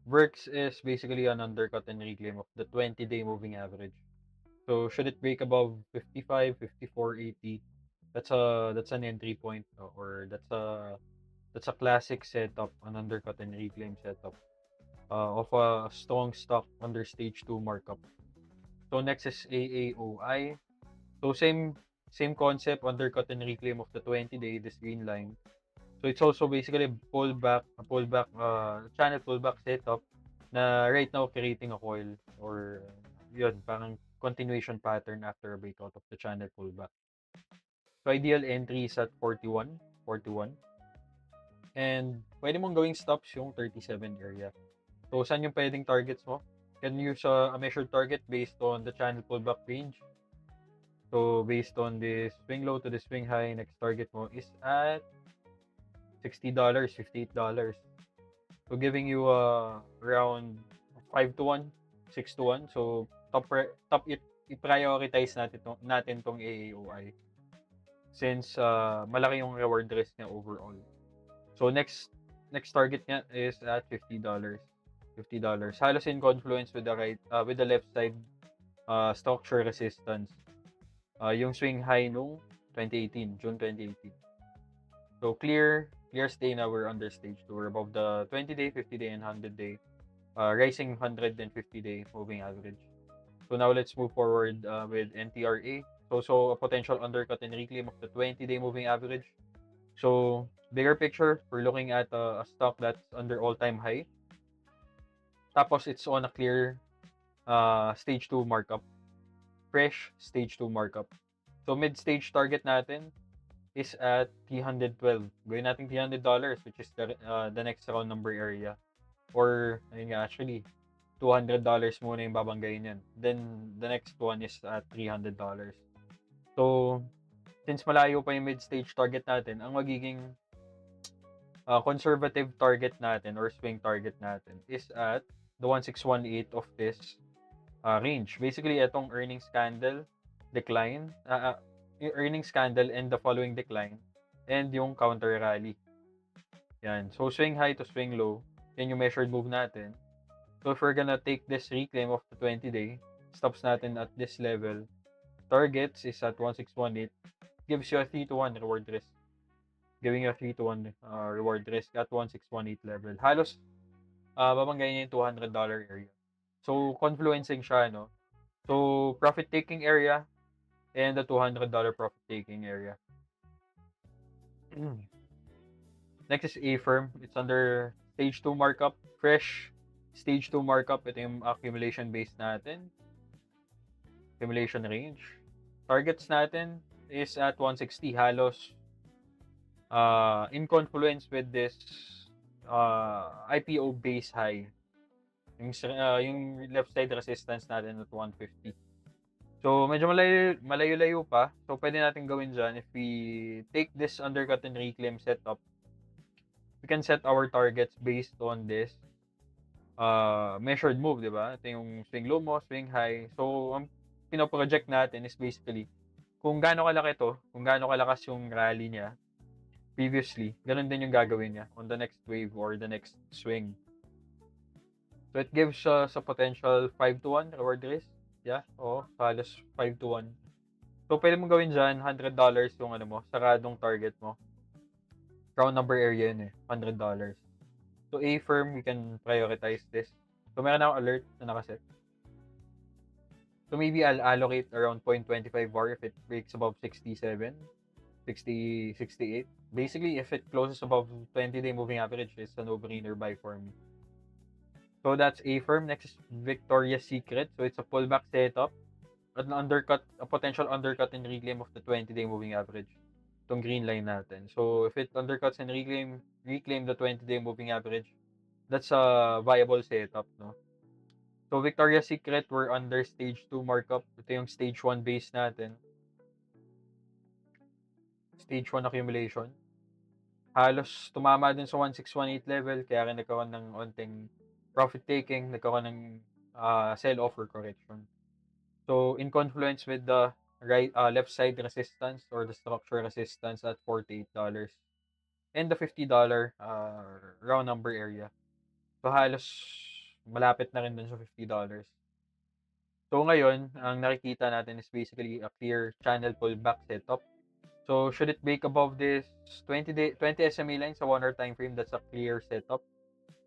Works is basically an undercut and reclaim of the 20-day moving average. So should it break above 55, 54.80, that's an entry point, or that's a classic setup, an undercut and reclaim setup of a strong stock under stage 2 markup. So next is AAOI. So same concept, undercut and reclaim of the 20-day, this green line. So it's also basically a channel pullback setup na right now creating a coil, or yun, parang continuation pattern after a breakout of the channel pullback. So ideal entry is at 41. And pwede mong gawing stops yung 37 area. So saan yung pwedeng targets mo? Can use a measured target based on the channel pullback range. So based on this swing low to the swing high, next target mo is at $60, $58. So giving you around 5 to 1, 6 to 1. So i-prioritize natin tong AAOI since malaki yung reward risk niya overall. So next target niya is at $50. Halos in confluence with the left side structure resistance. Yung swing high nung June 2018. So clear stay na we're under stage 2. We're above the 20-day, 50-day, and 100-day. Rising 150-day moving average. So now let's move forward with NTRA. So a potential undercut and reclaim of the 20-day moving average. So bigger picture, we're looking at a stock that's under all-time high. Tapos it's on a clear stage 2 markup. Fresh stage 2 markup. So mid-stage target natin is at $312. Gawin natin $300, which is the next round number area. Or, actually, $200 muna yung babanggayin yan. Then, the next one is at $300. So, since malayo pa yung mid-stage target natin, ang magiging conservative target natin or swing target natin is at the 1618 of this range. Basically, itong earnings candle decline, yung earnings candle and the following decline, and yung counter rally. Yan. So, swing high to swing low, Yan yung measured move natin. So if we're gonna take this reclaim of the 20-day, stops natin at this level. Targets is at 1618. Gives you a 3 to 1 reward risk. Giving you a 3 to 1 reward risk at 1618 level. Halos babanggayin niya yung $200 area. So confluencing siya, no? So profit taking area and the $200 profit taking area. Next is A-firm. It's under stage 2 markup. Fresh stage 2 markup. Ito yung accumulation base natin. Accumulation range. Targets natin is at 160. Halos in confluence with this IPO base high. Yung left side resistance natin at 150. So, medyo malayo-layo pa. So, pwede natin gawin dyan if we take this undercut and reclaim setup. We can set our targets based on this measured move, di ba? Ito yung swing low mo, swing high. So, ang pinoproject natin is basically kung gaano kalaki to, kung gaano kalakas yung rally niya previously, ganun din yung gagawin niya on the next wave or the next swing. So, it gives us a potential 5 to 1 reward risk. Yeah, halos 5 to 1. So, pwede mong gawin dyan, $100 yung ano mo, saradong target mo. Round number area yun eh, $100. So, A-firm, we can prioritize this. So, meron akong alert na nakaset. So, maybe I'll allocate around 0.25 VAR if it breaks above 67, 60, 68. Basically, if it closes above 20-day moving average, it's a no-brainer buy for me. So, that's A-firm. Next is Victoria's Secret. So, it's a pullback setup. A potential undercut and reclaim of the 20-day moving average. Itong green line natin. So, if it undercuts and reclaim the 20-day moving average, that's a viable setup, no? So, Victoria's Secret, we're under stage 2 markup. Ito yung stage 1 base natin. Stage 1 accumulation. Halos tumama din sa 1618 level, kaya rin nagkaroon ng onting profit taking, nagkaroon ng sell-off or correction. So, in confluence with the left side resistance or the structure resistance at $48 and the $50 round number area. So, halos malapit na rin dun sa $50. So, ngayon, ang nakikita natin is basically a clear channel pullback setup. So, should it break above this 20 SMA line sa 1 hour time frame, that's a clear setup.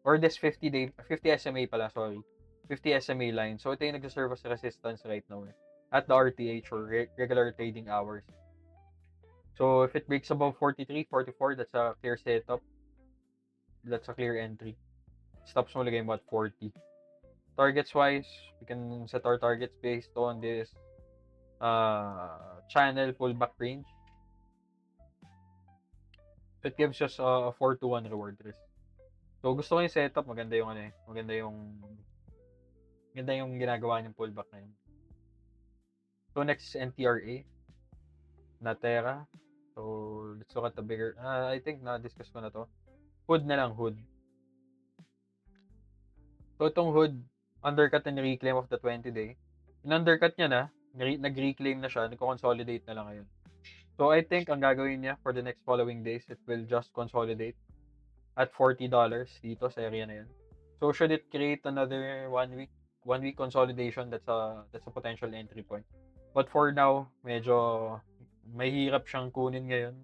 Or this 50 SMA pala, sorry. 50 SMA line. So, ito yung nagsaserve as resistance right now at the RTH or regular trading hours. So, if it breaks above 43, 44, that's a clear setup. That's a clear entry. Stops mo lagay mo at 40. Targets wise, we can set our targets based on this channel pullback range. So, it gives us a 4 to 1 reward risk. So, gusto ko yung setup. Maganda yung ginagawa niyang pullback na yun. So, next is NTRA. Natera. So, let's look at the bigger. I think na-discuss ko na to. Hood na lang, hood. So, itong hood, undercut and reclaim of the 20-day. In-undercut niya na, nag-reclaim na siya, nagko-consolidate na lang ngayon. So, I think ang gagawin niya for the next following days, it will just consolidate at $40 dito sa area na yun. So, should it create another one week consolidation, that's a potential entry point. But for now, medyo mahirap siyang kunin ngayon.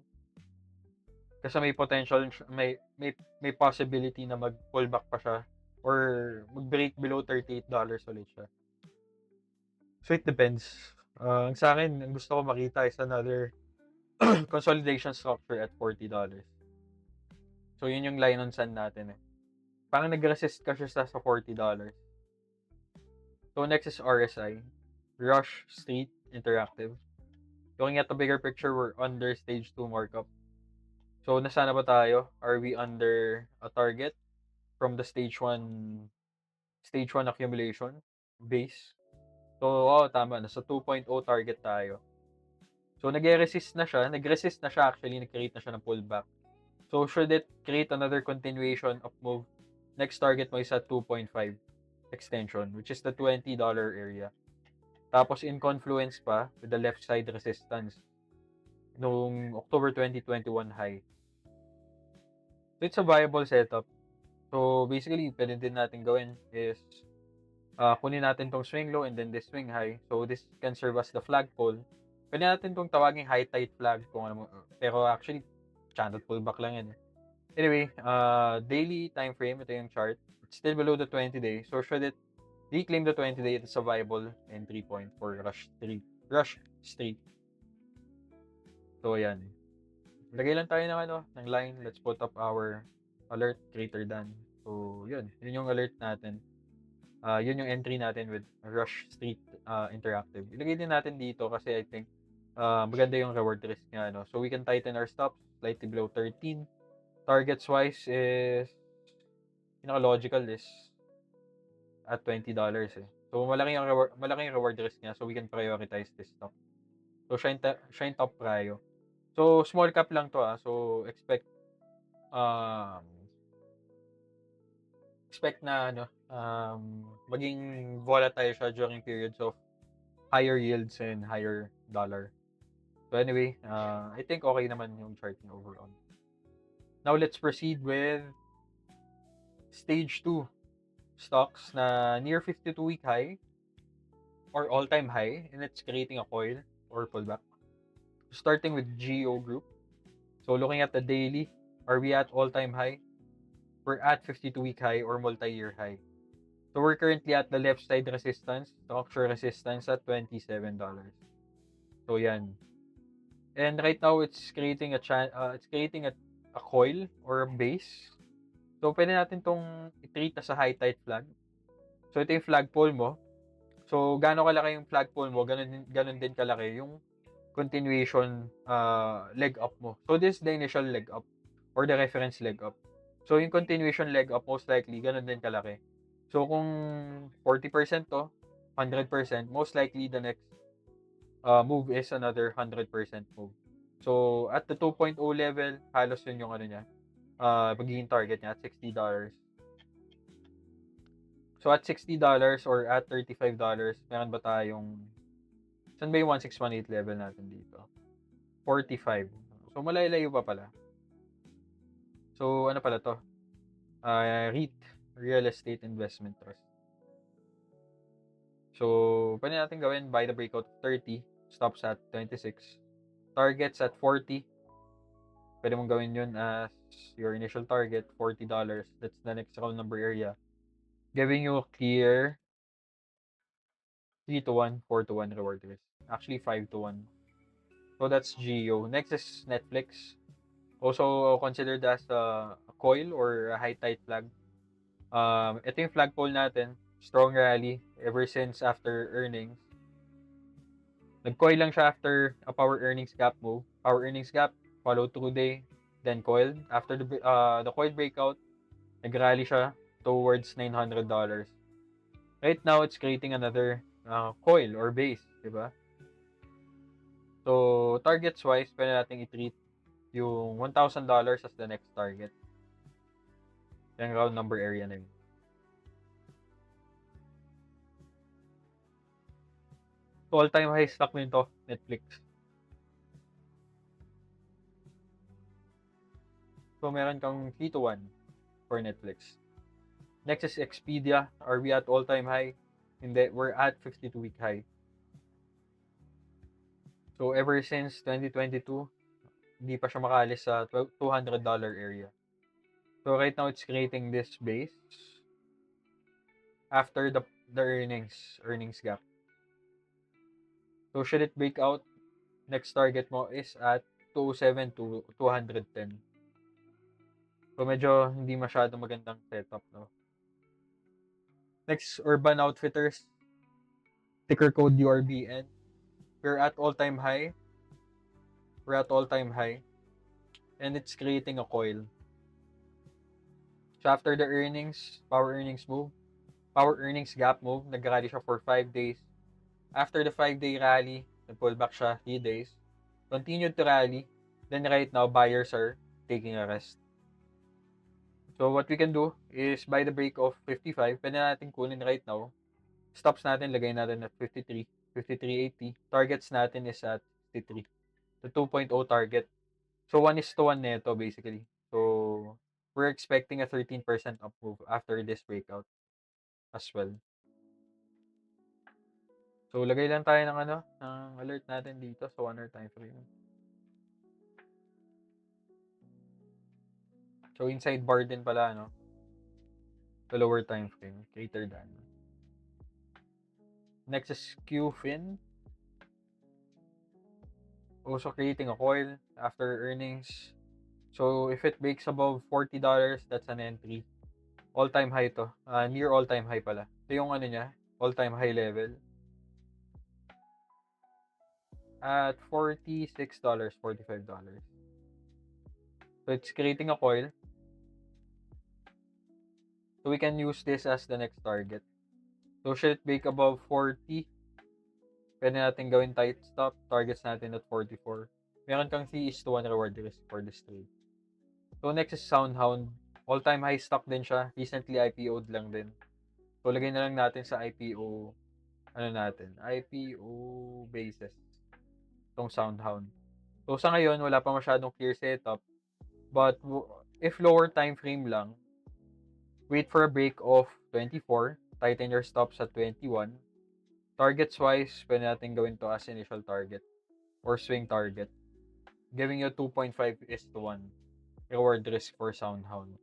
Kasi may potential, may possibility na mag-pullback pa siya or mag-break below $38 ulit siya. So, it depends. Ang sa akin, ang gusto ko makita is another consolidation structure at $40. So, yun yung line on sand natin Parang nag-resist ka siya sa $40. So, next is RSI. Rush Street Interactive. Looking at the bigger picture, we're under stage 2 markup. So, nasaan na ba tayo? Are we under a target from the stage 1 accumulation base? So, tama. Nasa 2.0 target tayo. So, nag-resist na siya. Actually. Nag-create na siya ng pullback. So, should it create another continuation of move, next target mo is at 2.5 extension, which is the $20 area. Tapos, in confluence pa with the left side resistance noong October 2021 high. So, it's a viable setup. So, basically puwede din natin gawin is, kunin natin 'tong swing low and then this swing high. So, this can serve as the flagpole. Puwede natin 'tong tawaging high tide flag kung ano mo pero actually channel pullback lang 'yan, eh. Anyway, daily time frame, ito yung chart. It's still below the 20-day. So, should it reclaim the 20-day, it's a viable entry point for rush streak. So, ayan. Lagay lang tayo ng ano, ng line. Let's put up our alert greater than. So, yun. Yun yung alert natin. Yun yung entry natin with Rush Street Interactive. Ilagay din natin dito kasi I think maganda yung reward risk niya. No? So, we can tighten our stops slightly below 13. Targets wise is pinaka-logical is at $20 eh. So, malaki yung reward risk niya. So, we can prioritize this stock. So, siya yung top prio. So, small cap lang to So, um, expect na ano, maging volatile siya during periods of higher yields and higher dollar. So anyway, I think okay naman yung chart niya overall. Now let's proceed with stage 2 stocks na near 52-week high or all-time high and it's creating a coil or pullback. Starting with GEO Group. So looking at the daily, are we at all-time high? We're at 52-week high or multi-year high. So we're currently at the left side resistance, structure resistance at $27. So yan. And right now it's creating a coil or a base. So pwede natin tong i-treat as a high tide flag. So ito yung flagpole mo. So gaano kalaki yung flagpole mo, ganun din kalaki yung continuation leg up mo. So this is the initial leg up or the reference leg up. So yung continuation leg up most likely ganun din kalaki. So kung 40% to, 100%, most likely the next move is another 100% move. So at the 2.0 level, halos yun yung ano niya, magiging target niya at $60. So at $60 or at $35, meron ba tayong, saan ba yung 1618 level natin dito? 45. So malayo pa pala. So ano pala to? REIT, Real Estate Investment Trust. So pwede natin gawin buy the breakout 30, stops at 26, targets at 40. Pwede mong gawin yun as your initial target, $40. That's the next round number area. Giving you a clear 3-1, 4-1 reward risk. Actually, 5-1. So that's GEO. Next is Netflix. Also considered as a coil or a high tide flag. Ito yung flagpole natin. Strong rally ever since after earnings. Nag-coil lang siya after a power earnings gap move. Power earnings gap, follow through day, then coiled. After the coil breakout, nag-rally siya towards $900. Right now, it's creating another coil or base, di ba? So, targets wise, pwede natin i-treat yung $1,000 as the next target. Yung round number area na yun. So, all-time high stock nito, Netflix. So, meron kang 3-1 for Netflix. Next is Expedia. Are we at all-time high? Hindi, we're at 52-week high. So, ever since 2022, hindi pa siya makaalis sa $200 area. So, right now, it's creating this base after the earnings gap. So, should it break out, next target mo is at 207 to 210. So, medyo hindi masyadong magandang setup, no? Next, Urban Outfitters. Ticker code URBN. We're at all-time high. And it's creating a coil. So, after the power earnings gap move, nag-rally siya for 5 days. After the 5-day rally, nag-pull back siya 3 days. Continued to rally. Then right now, buyers are taking a rest. So what we can do is buy the break of 55. Pwede natin kunin right now. Stops natin, lagay natin at 53, 53.80. Targets natin is at 53. The 2.0 target. So 1:1 neto basically. So we're expecting a 13% up move after this breakout as well. So, lagay lang tayo ng ng alert natin dito sa 1 hour time frame. So, inside bar din pala, the lower time frame, greater than. Next is QFIN. Also creating a coil after earnings. So, if it breaks above $40, that's an entry. All-time high to. Near all-time high pala. Ito yung niya, all-time high level. At $46, $45. So, it's creating a coil. So, we can use this as the next target. So, should it break above 40, pwede natin gawin tight stop. Targets natin at 44. Meron kang 3:1 reward risk for this trade. So, next is SoundHound. All-time high stock din siya. Recently IPO'd lang din. So, lagay na lang natin sa IPO, IPO basis. Itong SoundHound. So, sa ngayon, wala pa masyadong clear setup. But, if lower time frame lang, wait for a break of 24. Tighten your stops at 21. Targets-wise, pwede natin gawin to as initial target or swing target. Giving you 2.5:1 reward risk for SoundHound.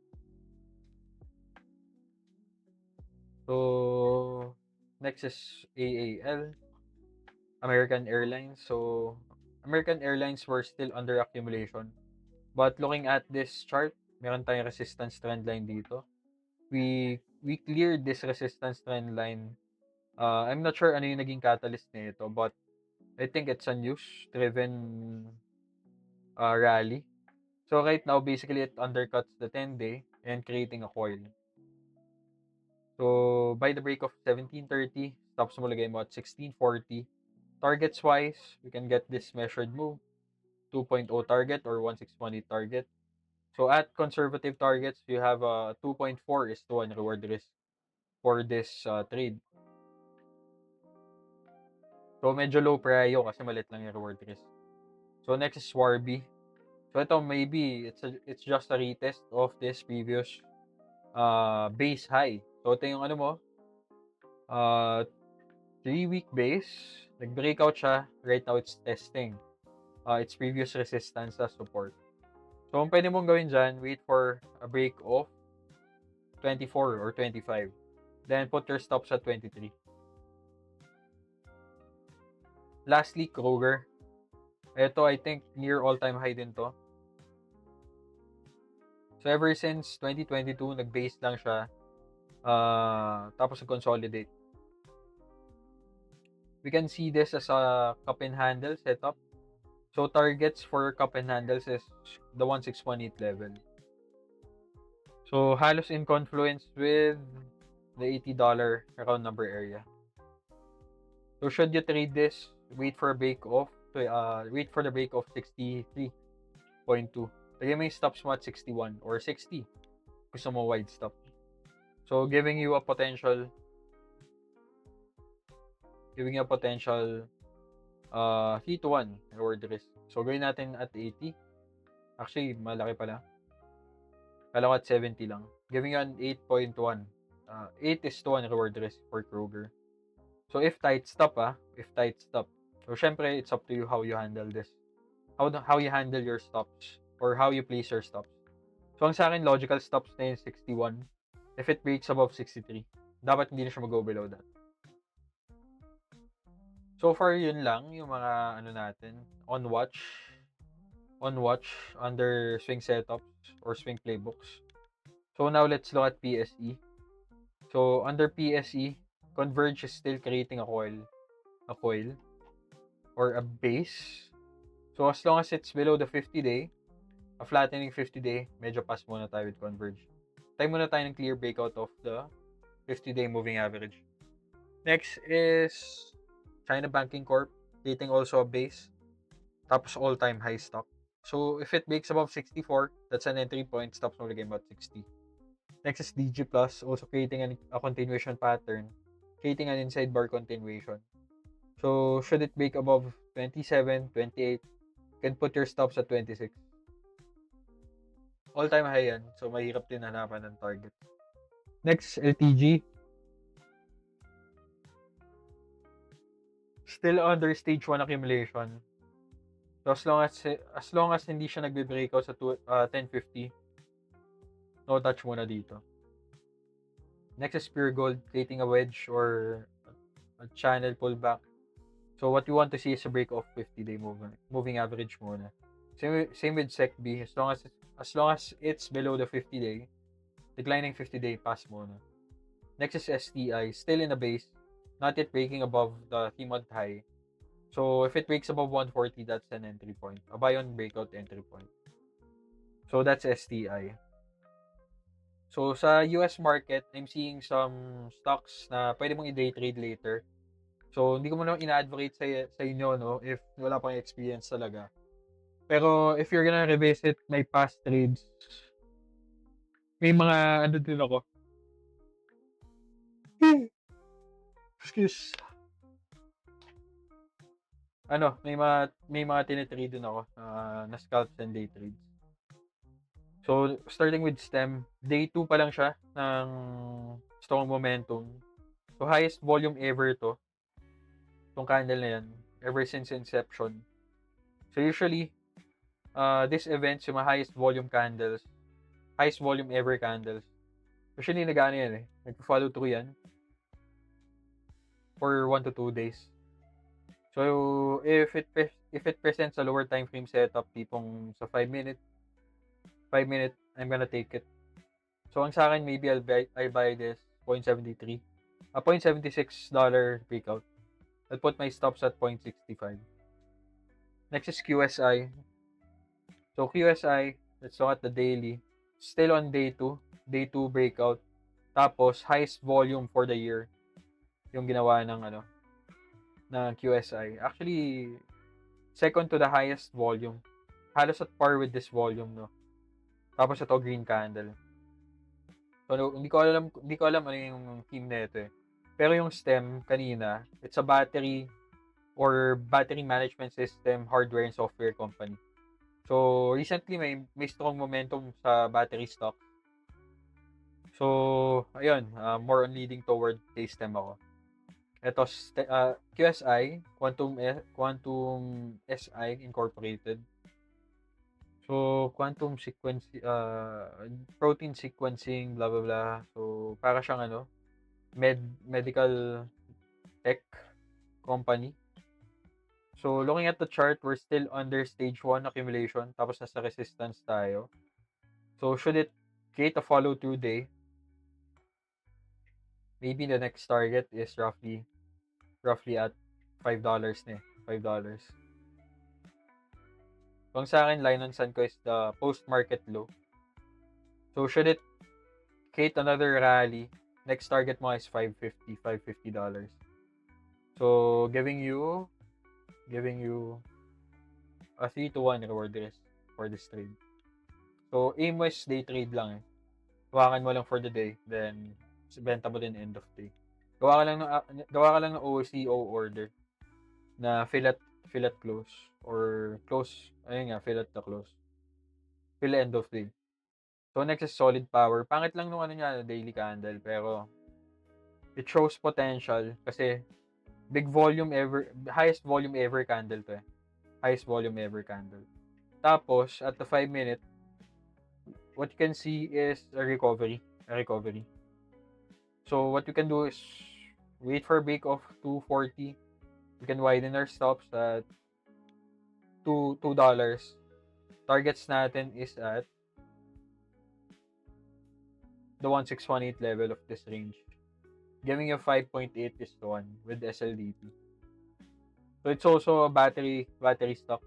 So, next is AAL, American Airlines. So, American Airlines were still under accumulation. But looking at this chart, meron tayong resistance trend line dito. We cleared this resistance trend line. I'm not sure ano yung naging catalyst nito, but I think it's a news-driven rally. So right now, basically, it undercuts the 10-day and creating a coil. So, by the break of 17:30, stops mo lagay mo at 16:40. Targets-wise, we can get this measured move, 2.0 target or 1618 target. So, at conservative targets, you have a 2.4:1 reward risk for this trade. So, medyo low prio kasi malit lang yung reward risk. So, next is Warby. So, ito maybe it's just a retest of this previous base high. So, ito yung 3-week base. Nag-breakout siya. Right now, it's testing its previous resistance as support. So, ang pwede mong gawin dyan, wait for a break of 24 or 25. Then, put your stops at 23. Lastly, Kroger. Ito, I think, near all-time high din to. So, ever since 2022, nag-base lang siya. Tapos nag-consolidate. We can see this as a cup and handle setup. So, targets for cup and handles is the 1618 level. So, halos in confluence with the $80 round number area. So, should you trade this, wait for the break of 63.2. Lagyan mo yung stops mo at 61 or 60. Gusto mo wide stop. So, giving you a potential 3-1 reward risk. So, gawin natin at 80. Actually, malaki pala. Kala ko at 70 lang. Giving you an 8.1. 8:1 reward risk for Kroger. So, if tight stop. So, syempre, it's up to you how you handle this. How you handle your stops or how you place your stops. So, ang sa akin, logical stops na yung 61. If it breaks above 63, dapat hindi na siya mag-go below that. So far, yun lang yung mga natin on watch under swing setups or swing playbooks. So now let's look at PSE. So under PSE, Converge is still creating a coil or a base. So as long as it's below the 50-day, a flattening 50-day, medyo pass muna tayo with Converge. Tayo muna tayo ng clear breakout of the 50-day moving average. Next is China Banking Corp, creating also a base. Tapos all-time high stock. So, if it breaks above 64, that's an entry point. Stops mo lagay about 60. Next is DG Plus, also creating a continuation pattern. Creating an inside bar continuation. So, should it break above 27, 28, you can put your stops at 26. All-time high yan. So, mahirap din hanapan ng target. Next, LTG. Still under stage 1 accumulation. So, as long as hindi siya nagbe-breakout sa 1050, no touch muna dito. Next is pure gold, creating a wedge or a channel pullback. So, what you want to see is a break of 50-day moving average muna. Same with SECB. As long as it's below the 50-day, declining 50-day pass muna. Next is STI, still in the base, not yet breaking above the 3-month high. So, if it breaks above 140, that's an entry point. A buy on breakout entry point. So, that's STI. So, sa US market, I'm seeing some stocks na pwede mong i-day trade later. So, hindi ko muna ina-advocate sa inyo, no, if wala pang experience talaga. Pero, if you're gonna revisit my past trades, may mga, ano din ako. Excuse. May mga tinitrade din ako na scalps and day trades. So, starting with STEM, day 2 pa lang siya ng strong momentum. So, highest volume ever to. Itong candle na yan, ever since inception. So, usually, this events, yung mga highest volume candles, highest volume ever candles, usually nag-ano yan nag-follow through yan for 1 to 2 days. So, if it presents a lower time frame setup, tipong sa 5 minute, I'm gonna take it. So, ang sa akin, maybe I'll buy this 0.73, $0.76 breakout. I'll put my stops at 0.65. Next is QSI. So, QSI, let's look at the daily. Still on day 2 breakout. Tapos, highest volume for the year yung ginawa ng QSI. Actually, second to the highest volume. Halos at par with this volume, no? Tapos ito, green candle. So, hindi ko alam ano yung theme na ito Pero yung STEM kanina, it's a battery or battery management system, hardware and software company. So, recently may strong momentum sa battery stock. So, ayun, more on leading toward STEM ako. Ito, QSI, Quantum SI Incorporated. So, protein sequencing, blah, blah, blah. So, para siyang medical tech company. So, looking at the chart, we're still under stage 1 accumulation. Tapos, nasa resistance tayo. So, should it create a follow-through day, maybe the next target is roughly at $5 na $5. Kung sa akin, line on sun ko is the post-market low. So, should it create another rally, next target mo is $550. So, giving you a 3-to-1 reward risk for this trade. So, aim mo is day trade lang Hawakan mo lang for the day, then benta mo din end of day. Gawa ka lang ng OCO order na fill at close or close, fill at the close. Fill end of day. So, next is solid power. Pangit lang nung daily candle, pero it shows potential kasi highest volume ever candle to Highest volume ever candle. Tapos, at the 5-minute, what you can see is a recovery. So, what you can do is wait for a break of 240. You can widen our stops at $2. Targets natin is at the 1618 level of this range. Giving you 5.8:1 with SLDP. So, it's also a battery stock.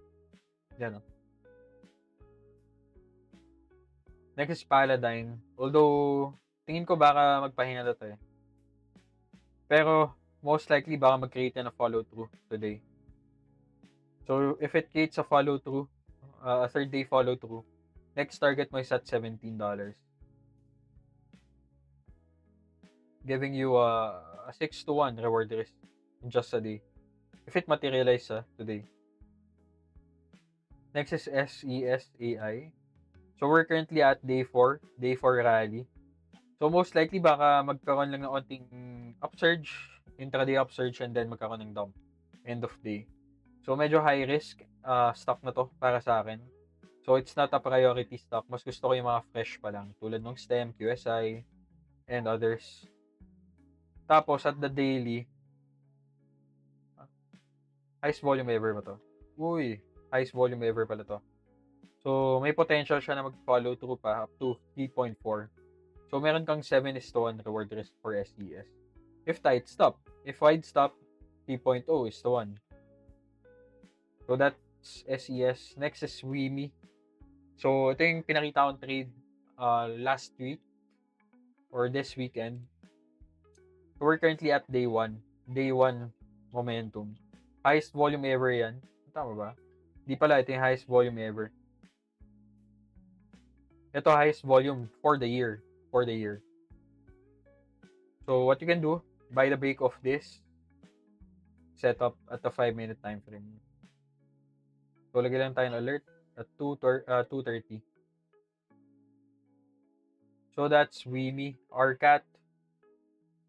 Yan Next is Paladin. Although, tingin ko baka magpahinga na to Pero, most likely baka mag-create na follow-through today. So, if it creates a follow-through, a third-day follow-through, next target mo is at $17. Giving you a 6-to-1 reward risk in just a day. If it materializes today. Next is SESAI. So, we're currently at day 4 rally. So, most likely, baka magkaroon lang ng onting upsurge, intraday upsurge, and then magkaroon ng dump end of day. So, medyo high risk stock na to para sa akin. So, it's not a priority stock. Mas gusto ko yung mga fresh pa lang. Tulad ng STEM, QSI, and others. Tapos, at the daily, highest volume ever ba to? Uy, highest volume ever pala to. So, may potential siya na mag-follow through pa up to 3.4. So, meron kang 7:1 reward risk for SES. If tight, stop. If wide, stop. 3.0:1. So, that's SES. Next is WIMI. So, ito yung pinakita kong trade last week or this weekend. So, we're currently at day 1. Day 1 momentum. Highest volume ever yan. Tama ba? Di pala, ito yung highest volume ever. Ito highest volume for the year. For the year. So, what you can do, by the break of this, set up at the 5-minute time frame. So, lagay lang tayo ng alert at 2:30. So, that's WIMI. RCAT.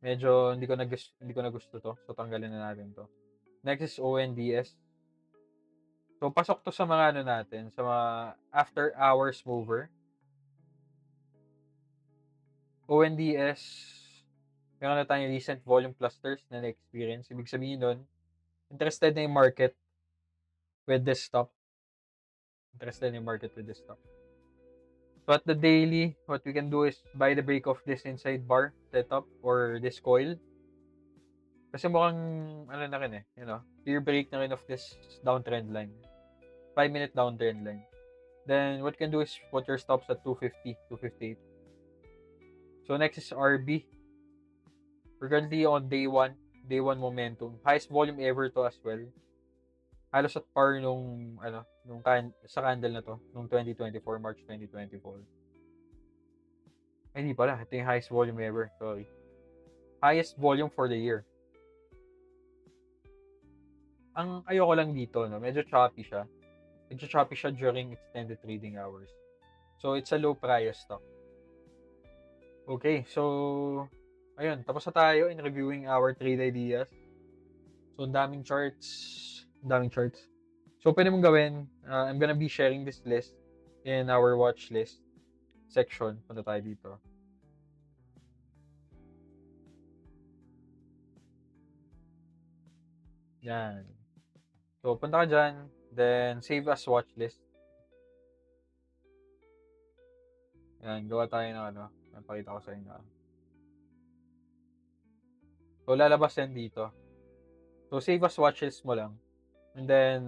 Medyo hindi ko na gusto to. So, tanggalin na natin to. Next is ONDS. So, pasok to sa mga ano natin, sa mga after hours mover. ONDS, meron na tayong recent volume clusters na na-experience. Ibig sabihin nun, interested na yung market with this stock. Interested na yung market with this stock. So, at the daily, what we can do is buy the break of this inside bar setup or this coil. Kasi mukhang, ano na rin eh, clear break na rin of this downtrend line. 5-minute downtrend line. Then, what you can do is put your stops at 250, 258. So, next is RB. We're currently on day 1 momentum. Highest volume ever to as well. Halos at par nung, sa candle na to, nung 2024, March 2024. Ay, hindi pala. Ito yung highest volume ever. Sorry. Highest volume for the year. Ang ayoko lang dito, medyo choppy siya. Medyo choppy siya during extended trading hours. So, it's a low price stock. Okay, so, ayun. Tapos na tayo in reviewing our trade ideas. So, daming charts. So, pwede mong gawin, I'm gonna be sharing this list in our watch list section. Punta tayo dito. Yan. So, punta ka dyan. Then, save as watch list. Yan, gawa tayo ng napakita ko sa inyo. So, lalabas yan dito. So, save as watch list mo lang. And then,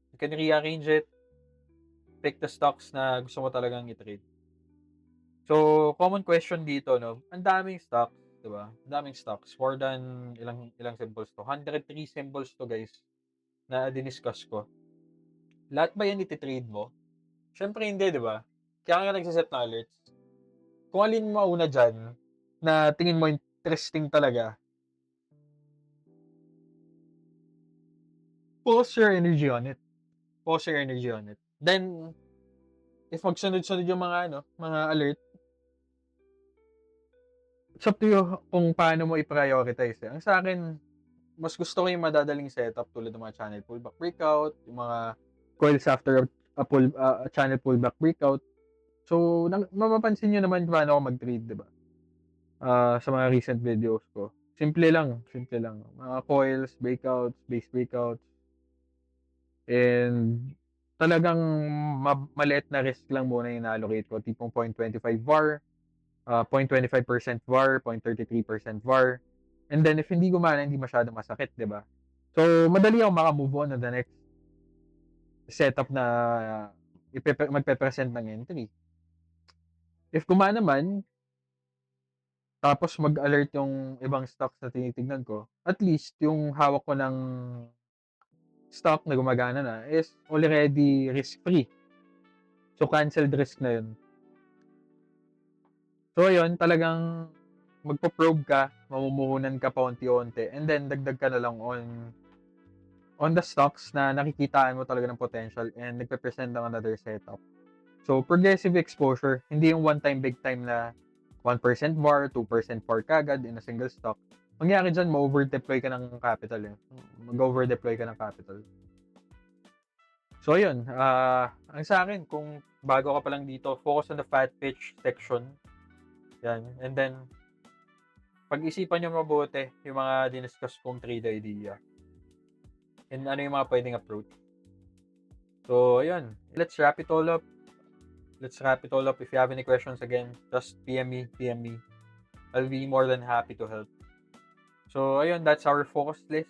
you can rearrange it. Pick the stocks na gusto mo talagang i-trade. So, common question dito, ang daming stocks, diba? Ang daming stocks. More than ilang symbols to. 103 symbols to, guys, na diniscuss ko. Lahat ba yan iti-trade mo? Syempre hindi, diba? Kaya nga nagsiset na alerts. Kung alin mauna dyan, na tingin mo interesting talaga, focus your energy on it. Then, if magsunod-sunod yung mga alert, it's up to you kung paano mo i-prioritize. Ang sa akin, mas gusto ko yung madadaling setup tulad ng mga channel pullback breakout, yung mga coils after a channel pullback breakout. So, mapapansin nyo naman paano ako mag-trade, diba? Sa mga recent videos ko. Simple lang. Mga coils, breakouts, base breakouts. And talagang maliit na risk lang muna yung na-allocate ko. Tipong 0.25 VAR, 0.25% VAR, 0.33% VAR. And then, if hindi gumana, hindi masyado masakit, di ba? So, madali ako makamove on na the next setup na magpe-present ng entry. If gumana man, tapos mag-alert yung ibang stocks na tinitignan ko, at least yung hawak ko ng stock na gumagana na is already risk-free. So, canceled risk na yun. So, yun, talagang magpo-probe ka, mamumuhunan ka pa unti-unti, and then dagdag ka na lang on the stocks na nakikitaan mo talaga ng potential and nagpe-present ng another setup. So, progressive exposure, hindi yung one-time big time na 1% VAR, 2% VAR kagad in a single stock. Mangyari dyan, ma-over-deploy ka ng capital eh. Mag-over-deploy ka ng capital. So, yun. Ang sa akin, kung bago ka pa lang dito, focus on the fat pitch section. Yan. And then, pag-isipan nyo mabuti yung mga diniscuss kong trade idea. And ano yung mga pwedeng approach. So, ayun. Let's wrap it all up. If you have any questions again, just PM me. I'll be more than happy to help. So, ayun, that's our focus list.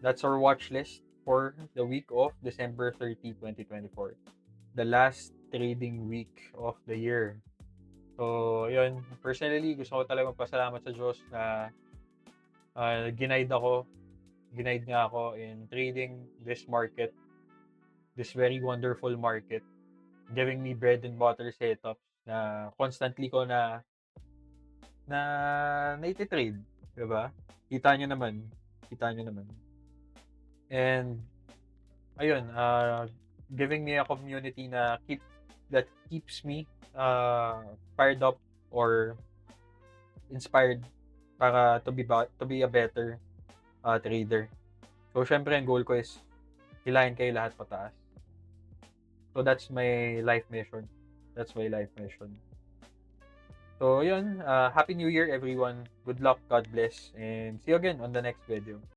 That's our watch list for the week of December 30, 2024. The last trading week of the year. So, ayun, personally, gusto ko talaga magpasalamat sa Diyos na ginaid niya ako in trading this market, this very wonderful market, giving me bread and butter setups na constantly ko na iti-trade, 'di ba? Kita nyo naman. And ayun, giving me a community that keeps me fired up or inspired para to be a better trader. So syempre ang goal ko is hilahin kayo lahat pataas. So that's my life mission. So yun, Happy New Year everyone. Good luck, God bless, and see you again on the next video.